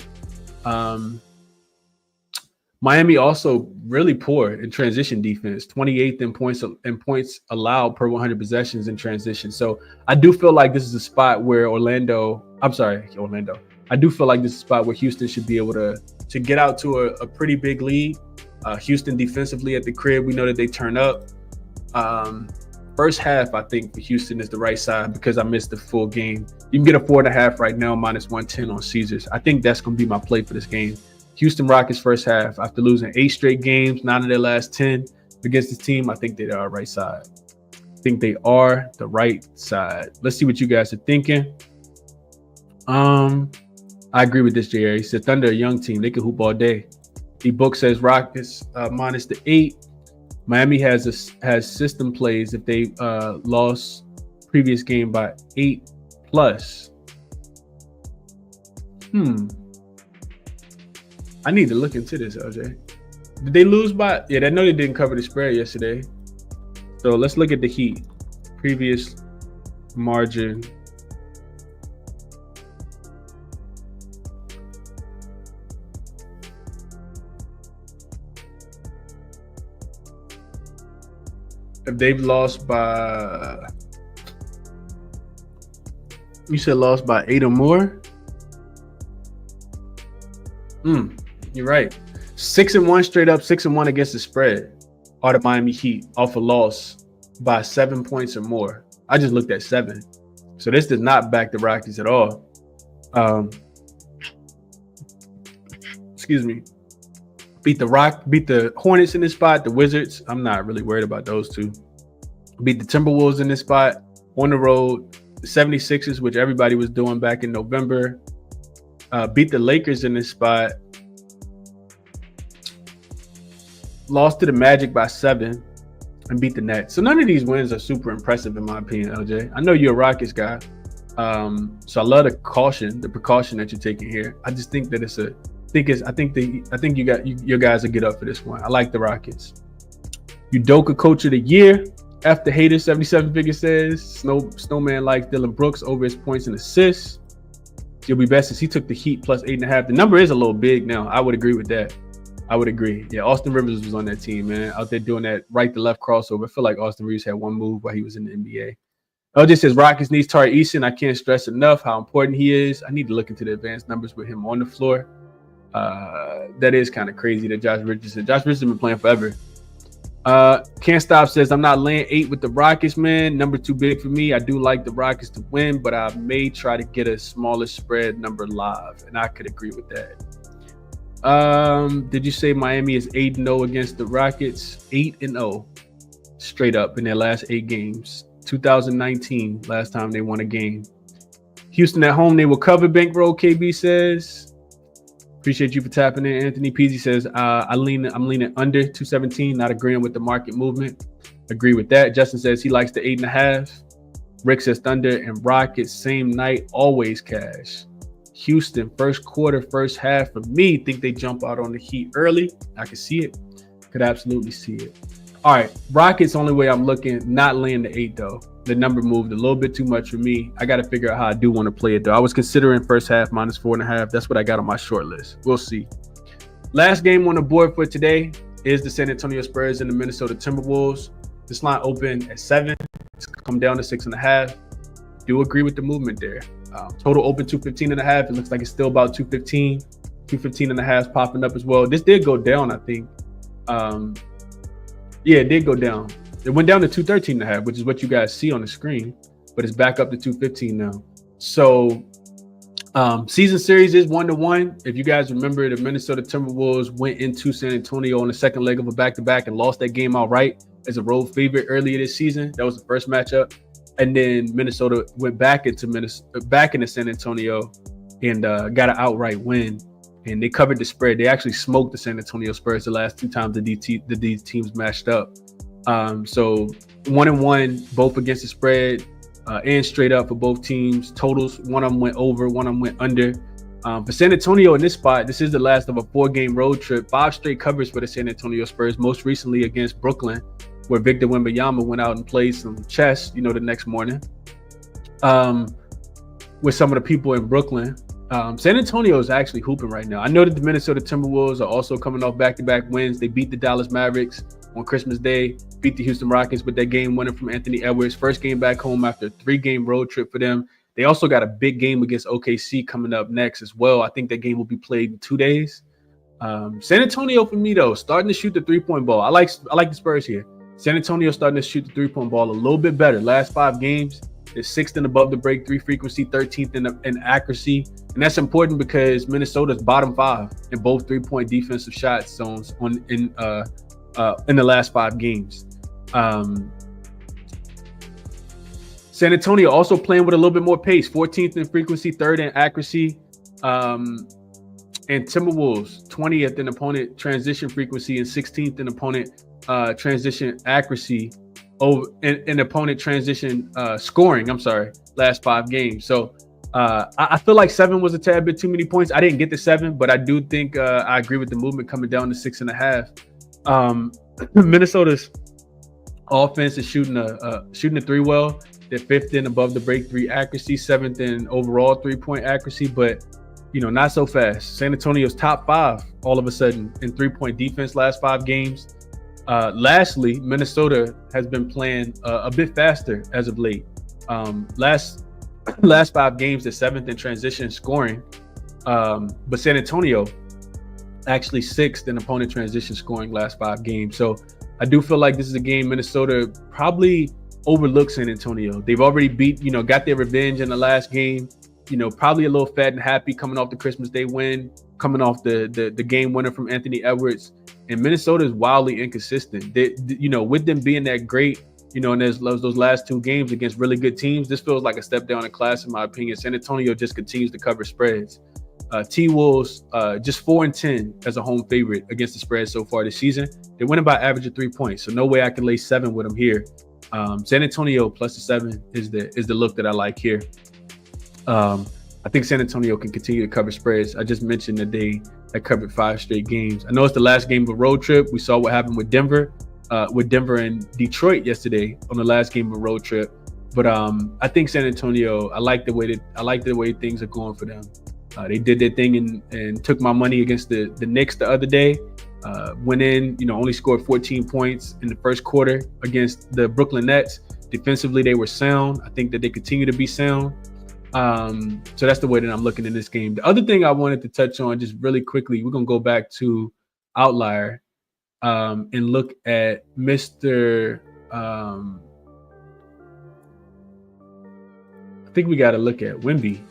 Miami also really poor in transition defense, 28th in points allowed per 100 possessions in transition. So I do feel like this is a spot where I do feel like this is a spot where Houston should be able to get out to a pretty big lead. Houston defensively at the crib, we know that they turn up. First half, I think for Houston is the right side because I missed the full game. You can get a 4.5 right now, -110 on Caesars. I think that's going to be my play for this game. Houston Rockets first half, after losing 8 straight games, 9 of their last 10 against this team, I think they are right side. I think they are the right side. Let's see what you guys are thinking. I agree with this, JR. He said Thunder, a young team, they can hoop all day. The book says Rockets -8. Miami has system plays if they lost previous game by 8+. I need to look into this, LJ. Did they lose by? Yeah, I know they didn't cover the spread yesterday. So let's look at the Heat. Previous margin. If they've lost by, you said lost by 8 or more? You're right. 6-1 straight up, 6-1 against the spread are the Miami Heat off a loss by 7 points or more. I just looked at 7. So this does not back the Rockets at all. Excuse me. Beat the Hornets in this spot, the Wizards. I'm not really worried about those two. Beat the Timberwolves in this spot on the road. The 76ers, which everybody was doing back in November. Beat the Lakers in this spot. Lost to the Magic by 7 and beat the Nets. So none of these wins are super impressive in my opinion, LJ. I know you're a Rockets guy. So I love the precaution that you're taking here. I just think that it's I think your guys will get up for this one. I like the Rockets. Udoka Coach of the Year. After Hater 77 figure says Snowman likes Dylan Brooks over his points and assists. He'll be best since he took the Heat plus 8.5. The number is a little big now. I would agree with that. I would agree. Yeah, Austin Rivers was on that team, man. Out there doing that right to left crossover. I feel like Austin Rivers had one move while he was in the NBA. LJ says Rockets needs Tari Eason. I can't stress enough how important he is. I need to look into the advanced numbers with him on the floor. That is kind of crazy that Josh Richardson been playing forever. Can't Stop says I'm not laying 8 with the Rockets, man. Number too big for me. I do like the Rockets to win, but I may try to get a smaller spread number live, and I could agree with that. Did you say Miami is 8-0 against the Rockets? 8-0 straight up in their last 8 games. 2019, last time they won a game. Houston at home, they will cover. Bankroll KB says. Appreciate you for tapping in. Anthony Peasy says I'm leaning under 217, not agreeing with the market movement. Agree with that. Justin says he likes the 8.5. Rick says Thunder and Rockets same night, always cash. Houston, first quarter, first half for me. Think they jump out on the Heat early. I can see it. Could absolutely see it. All right, Rockets, only way I'm looking, not laying the 8 though. The number moved a little bit too much for me. I got to figure out how I do want to play it though. I was considering first half minus 4.5. That's what I got on my short list. We'll see. Last game on the board for today is the San Antonio Spurs and the Minnesota Timberwolves. This line opened at 7. It's come down to 6.5. Do agree with the movement there. Total open 215.5. It looks like it's still about 215. 215.5 is popping up as well. This did go down, I think. Yeah, it did go down. It went down to 213.5, which is what you guys see on the screen, but it's back up to 215 now. So season series is 1-1. If you guys remember, the Minnesota Timberwolves went into San Antonio on the second leg of a back-to-back and lost that game outright as a road favorite earlier this season. That was the first matchup. And then Minnesota went back into San Antonio and got an outright win. And they covered the spread. They actually smoked the San Antonio Spurs the last 2 times these teams matched up. So 1-1, both against the spread and straight up for both teams. Totals, one of them went over, one of them went under. For San Antonio in this spot, this is the last of a 4-game road trip. 5 straight covers for the San Antonio Spurs, most recently against Brooklyn, where Victor Wembanyama went out and played some chess, the next morning with some of the people in Brooklyn. San Antonio is actually hooping right now. I know that the Minnesota Timberwolves are also coming off back-to-back wins. They beat the Dallas Mavericks on Christmas Day, beat the Houston Rockets with that game winner from Anthony Edwards. First game back home after a 3-game road trip for them. They also got a big game against OKC coming up next as well. I think that game will be played in 2 days. San Antonio for me though, starting to shoot the 3-point ball. I like the Spurs here. San Antonio starting to shoot the 3-point ball a little bit better. Last 5 games, they're 6th in above the break 3 frequency, 13th in accuracy. And that's important because Minnesota's bottom 5 in both 3-point defensive shot zones in the last 5 games. San Antonio also playing with a little bit more pace, 14th in frequency, 3rd in accuracy. And Timberwolves, 20th in opponent transition frequency and 16th in opponent transition accuracy over in opponent transition scoring. Last 5 games. So I feel like 7 was a tad bit too many points. I didn't get the 7, but I do think I agree with the movement coming down to 6.5. Minnesota's offense is shooting the 3 well. They're 5th in above the break 3 accuracy, 7th in overall 3-point accuracy, but not so fast. San Antonio's top 5 all of a sudden in 3-point defense last 5 games. Lastly, Minnesota has been playing a bit faster as of late. Last 5 games, they're 7th in transition scoring, but San Antonio actually 6th in opponent transition scoring last 5 games. So I do feel like this is a game Minnesota probably overlooks San Antonio. They've already got their revenge in the last game. Probably a little fat and happy coming off the Christmas Day win, coming off the game winner from Anthony Edwards. And Minnesota is wildly inconsistent. With them being that great, and there's those last 2 games against really good teams, this feels like a step down in class in my opinion. San Antonio just continues to cover spreads. T-Wolves just 4-10 as a home favorite against the spread so far this season. They're winning by average of 3 points, so no way I can lay 7 with them here. San Antonio plus the 7 is the look that I like here. I think San Antonio can continue to cover spreads. I just mentioned that they had covered 5 straight games. I know it's the last game of a road trip. We saw what happened with Denver and Detroit yesterday on the last game of a road trip. But I think San Antonio, I like the way things are going for them. They did their thing and took my money against the Knicks the other day. Went in, only scored 14 points in the first quarter against the Brooklyn Nets. Defensively, they were sound. I think that they continue to be sound. So that's the way that I'm looking in this game. The other thing I wanted to touch on just really quickly, we're going to go back to Outlier and look at Mr. I think we got to look at Wemby.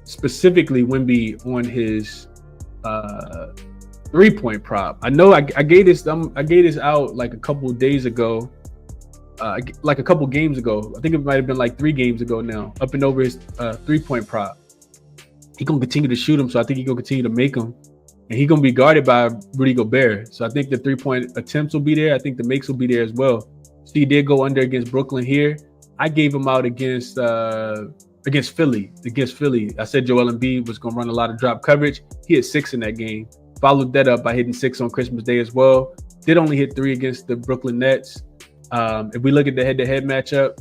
Specifically Wemby on his 3-point prop. I know I gave this out like a couple days ago. Like a couple games ago. I think it might have been like 3 games ago now, up and over his 3-point prop. He's going to continue to shoot him, so I think he's going to continue to make him. And he's going to be guarded by Rudy Gobert. So I think the 3-point attempts will be there. I think the makes will be there as well. So he did go under against Brooklyn here. I gave him out against Philly. I said Joel Embiid was going to run a lot of drop coverage. He hit 6 in that game. Followed that up by hitting 6 on Christmas Day as well. Did only hit 3 against the Brooklyn Nets. If we look at the head-to-head matchup,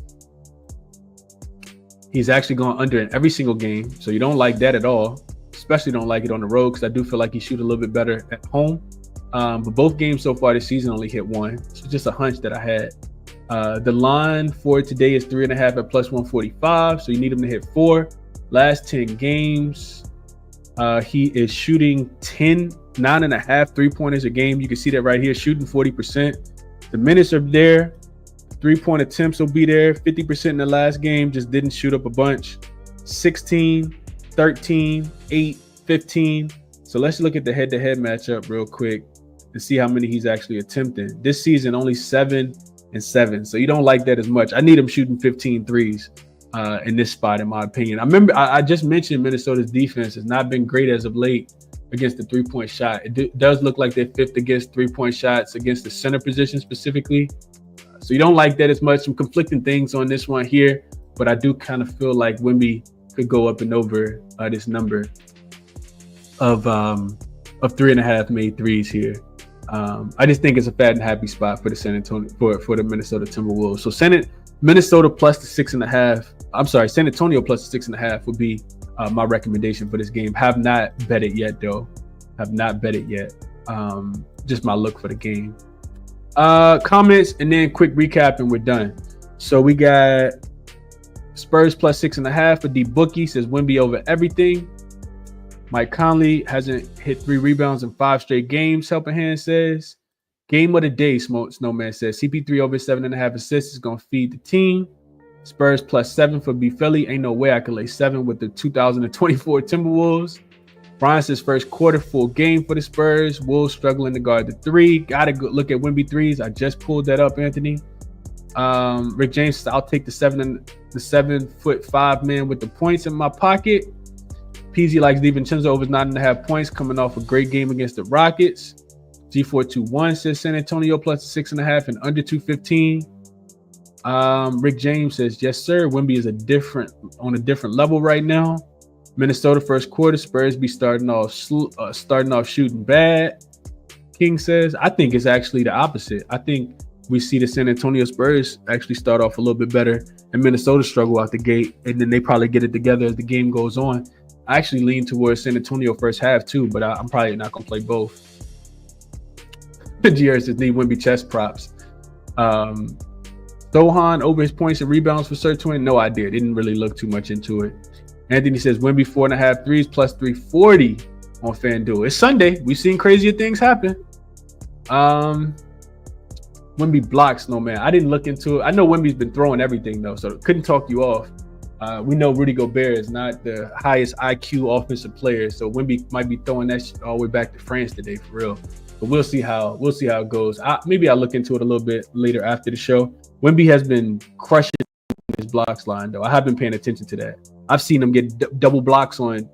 he's actually going under in every single game. So you don't like that at all. Especially don't like it on the road because I do feel like he shoot a little bit better at home. But both games so far this season only hit 1. So just a hunch that I had. The line for today is 3.5 at plus 145. So you need him to hit 4. Last 10 games, he is shooting 9.5 3-pointers a game. You can see that right here, shooting 40%. The minutes are there. 3-point attempts will be there. 50% in the last game, just didn't shoot up a bunch. 16, 13, 8, 15. So let's look at the head-to-head matchup real quick and see how many he's actually attempting. This season, only 7 and 7. So you don't like that as much. I need him shooting 15 threes in this spot, in my opinion. I just mentioned Minnesota's defense has not been great as of late against the 3-point shot. It does look like they're 5th against 3-point shots against the center position specifically. So you don't like that as much. Some conflicting things on this one here, but I do kind of feel like Wemby could go up and over this number of 3.5 made threes here. I just think it's a fat and happy spot for the for the Minnesota Timberwolves. So Minnesota plus the 6.5. I'm sorry, San Antonio plus the 6.5 would be my recommendation for this game. Have not bet it yet, though. Just my look for the game. Comments and then quick recap and we're done. So we got Spurs plus 6.5 for D Bookie, says Wemby over everything. Mike Conley hasn't hit 3 rebounds in 5 straight games, Helping Hand says. Game of the day, Snowman says. CP3 over 7.5 assists is going to feed the team. Spurs plus 7 for B Philly. Ain't no way I could lay 7 with the 2024 Timberwolves. Brian says first quarter full game for the Spurs. Wolves struggling to guard the 3. Gotta go look at Wemby threes. I just pulled that up, Anthony. Rick James says I'll take the 7'5" man with the points in my pocket. PZ likes DiVincenzo over 9.5 points coming off a great game against the Rockets. G421 says San Antonio plus 6.5 and under 215. Rick James says yes sir. Wemby is on a different level right now. Minnesota first quarter, Spurs be starting off shooting bad. King says I think it's actually the opposite. I think we see the San Antonio Spurs actually start off a little bit better and Minnesota struggle out the gate, and then they probably get it together as the game goes on. I actually lean towards San Antonio first half too, but I'm probably not gonna play both. GR says need Wemby chest props. Sohan over his points and rebounds for Sirtwin. No idea. Didn't really look too much into it. Anthony says Wemby 4.5 threes plus 340 on FanDuel. It's Sunday. We've seen crazier things happen. Wemby blocks, no man. I didn't look into it. I know Wemby's been throwing everything though, so couldn't talk you off. We know Rudy Gobert is not the highest IQ offensive player, so Wemby might be throwing that shit all the way back to France today for real. But we'll see how it goes. Maybe I'll look into it a little bit later after the show. Wemby has been crushing his blocks line though. I have been paying attention to that. I've seen him get double blocks on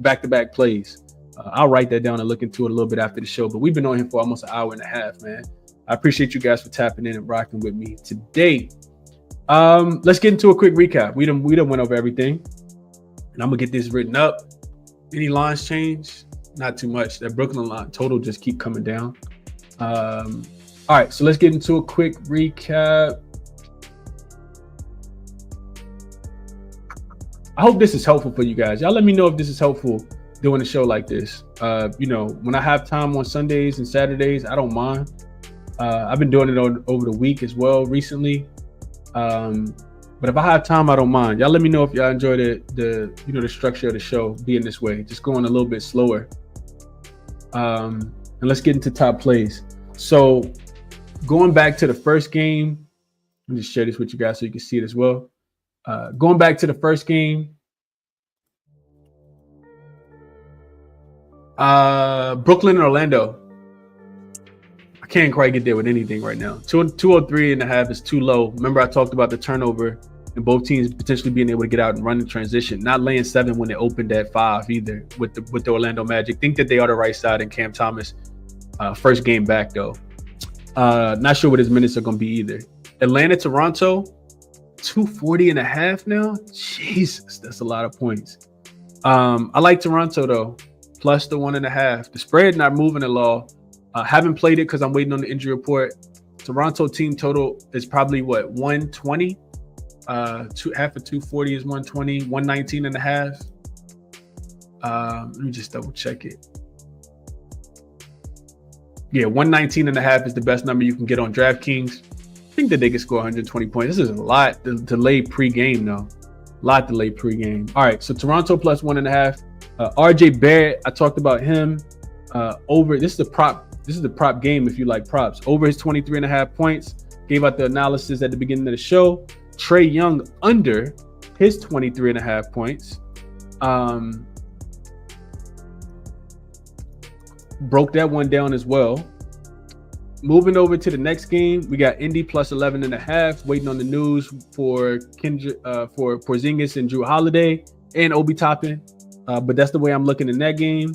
back-to-back plays. I'll write that down and look into it a little bit after the show. But we've been on here for almost an hour and a half, man. I appreciate you guys for tapping in and rocking with me today. Let's get into a quick recap. We done went over everything. And I'm gonna get this written up. Any lines change? Not too much. That Brooklyn line total just keep coming down. All right, so let's get into a quick recap. I hope this is helpful for you guys. Y'all let me know if this is helpful doing a show like this. When I have time on Sundays and Saturdays, I don't mind. I've been doing it over the week as well recently. But if I have time, I don't mind. Y'all let me know if y'all enjoy the structure of the show being this way, just going a little bit slower. And let's get into top plays. So going back to the first game, let me just share this with you guys so you can see it as well. Going back to the first game, Brooklyn and Orlando. I can't quite get there with anything right now. 203.5 is too low. Remember, I talked about the turnover and both teams potentially being able to get out and run in transition. Not laying 7 when they opened at 5 either with the Orlando Magic. Think that they are the right side in Cam Thomas. First game back though. Not sure what his minutes are going to be either. Atlanta, Toronto, 240.5 now. Jesus, that's a lot of points. I like Toronto though, plus the 1.5. The spread not moving at all. Haven't played it because I'm waiting on the injury report. Toronto team total is probably 120. Half of 240 is 120. 119.5. Let me just double check it. Yeah, 119.5 is the best number you can get on DraftKings. I think that they can score 120 points. This is a lot to lay pregame though. A lot to lay pregame. All right, so Toronto plus 1.5. RJ Barrett, I talked about him. Over this is the prop game if you like props. Over his 23.5 points. Gave out the analysis at the beginning of the show. Trae Young under his 23.5 points. Broke that one down as well. Moving over to the next game, we got Indy plus 11.5. Waiting on the news for Porzingis and Drew Holiday and Obi Toppin. But that's the way I'm looking in that game.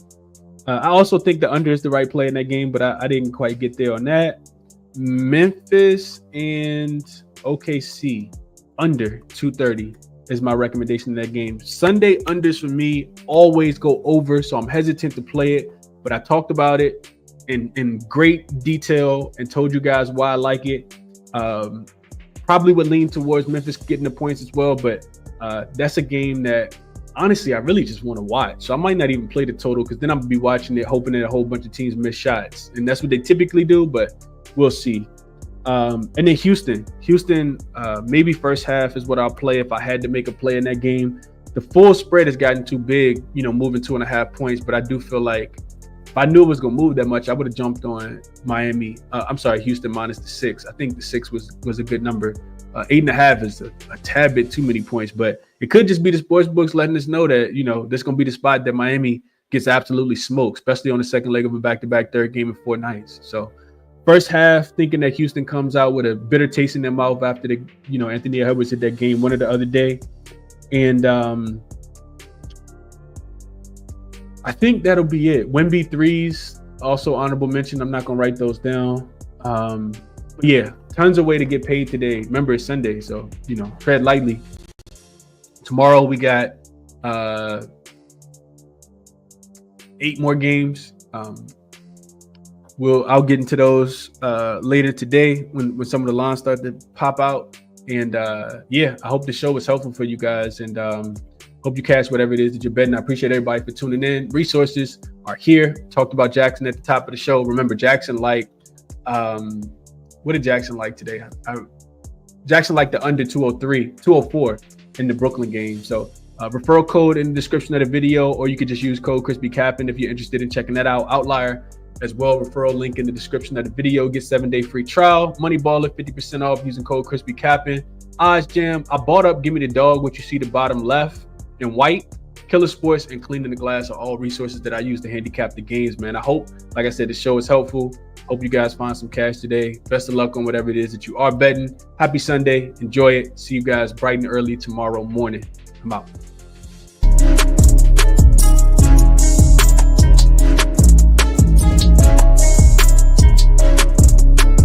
I also think the under is the right play in that game, but I didn't quite get there on that. Memphis and OKC under 230 is my recommendation in that game. Sunday unders for me always go over, so I'm hesitant to play it. But I talked about it in great detail and told you guys why I like it. Probably would lean towards Memphis getting the points as well, but that's a game that honestly I really just want to watch. So I might not even play the total because then I'm gonna be watching it hoping that a whole bunch of teams miss shots, and that's what they typically do, but we'll see. And then Houston, maybe first half is what I'll play if I had to make a play in that game. The full spread has gotten too big, moving 2.5 points, but I do feel like if I knew it was going to move that much, I would have jumped on Houston minus the 6. I think the 6 was a good number. 8.5 is a tad bit too many points, but it could just be the sports books letting us know that, this going to be the spot that Miami gets absolutely smoked, especially on the second leg of a back-to-back third game in 4 nights. So first half, thinking that Houston comes out with a bitter taste in their mouth after Anthony Edwards hit that game winner the other day. And I think that'll be it. Wemby threes, also honorable mention. I'm not going to write those down. But yeah, tons of way to get paid today. Remember, it's Sunday, so, tread lightly. Tomorrow we got 8 more games. I'll get into those later today when some of the lines start to pop out. And I hope the show was helpful for you guys, and hope you catch whatever it is that you're betting. I appreciate everybody for tuning in. Resources are here. Talked about jaXon at the top of the show. Remember, jaXon what did jaXon like today? jaXon liked the under 204 in the Brooklyn game. So referral code in the description of the video, or you could just use code ChrisBeCappinn if you're interested in checking that out. Outlier as well, referral link in the description of the video. Get 7-day free trial. Money baller 50% off using code ChrisBeCappinn. Odds Jam, I bought up Give Me the Dog, what you see the bottom left in white. Killer Sports and Cleaning the Glass are all resources that I use to handicap the games, man. I hope, like I said, the show is helpful. Hope you guys find some cash today. Best of luck on whatever it is that you are betting. Happy Sunday. Enjoy it. See you guys bright and early tomorrow morning. I'm out.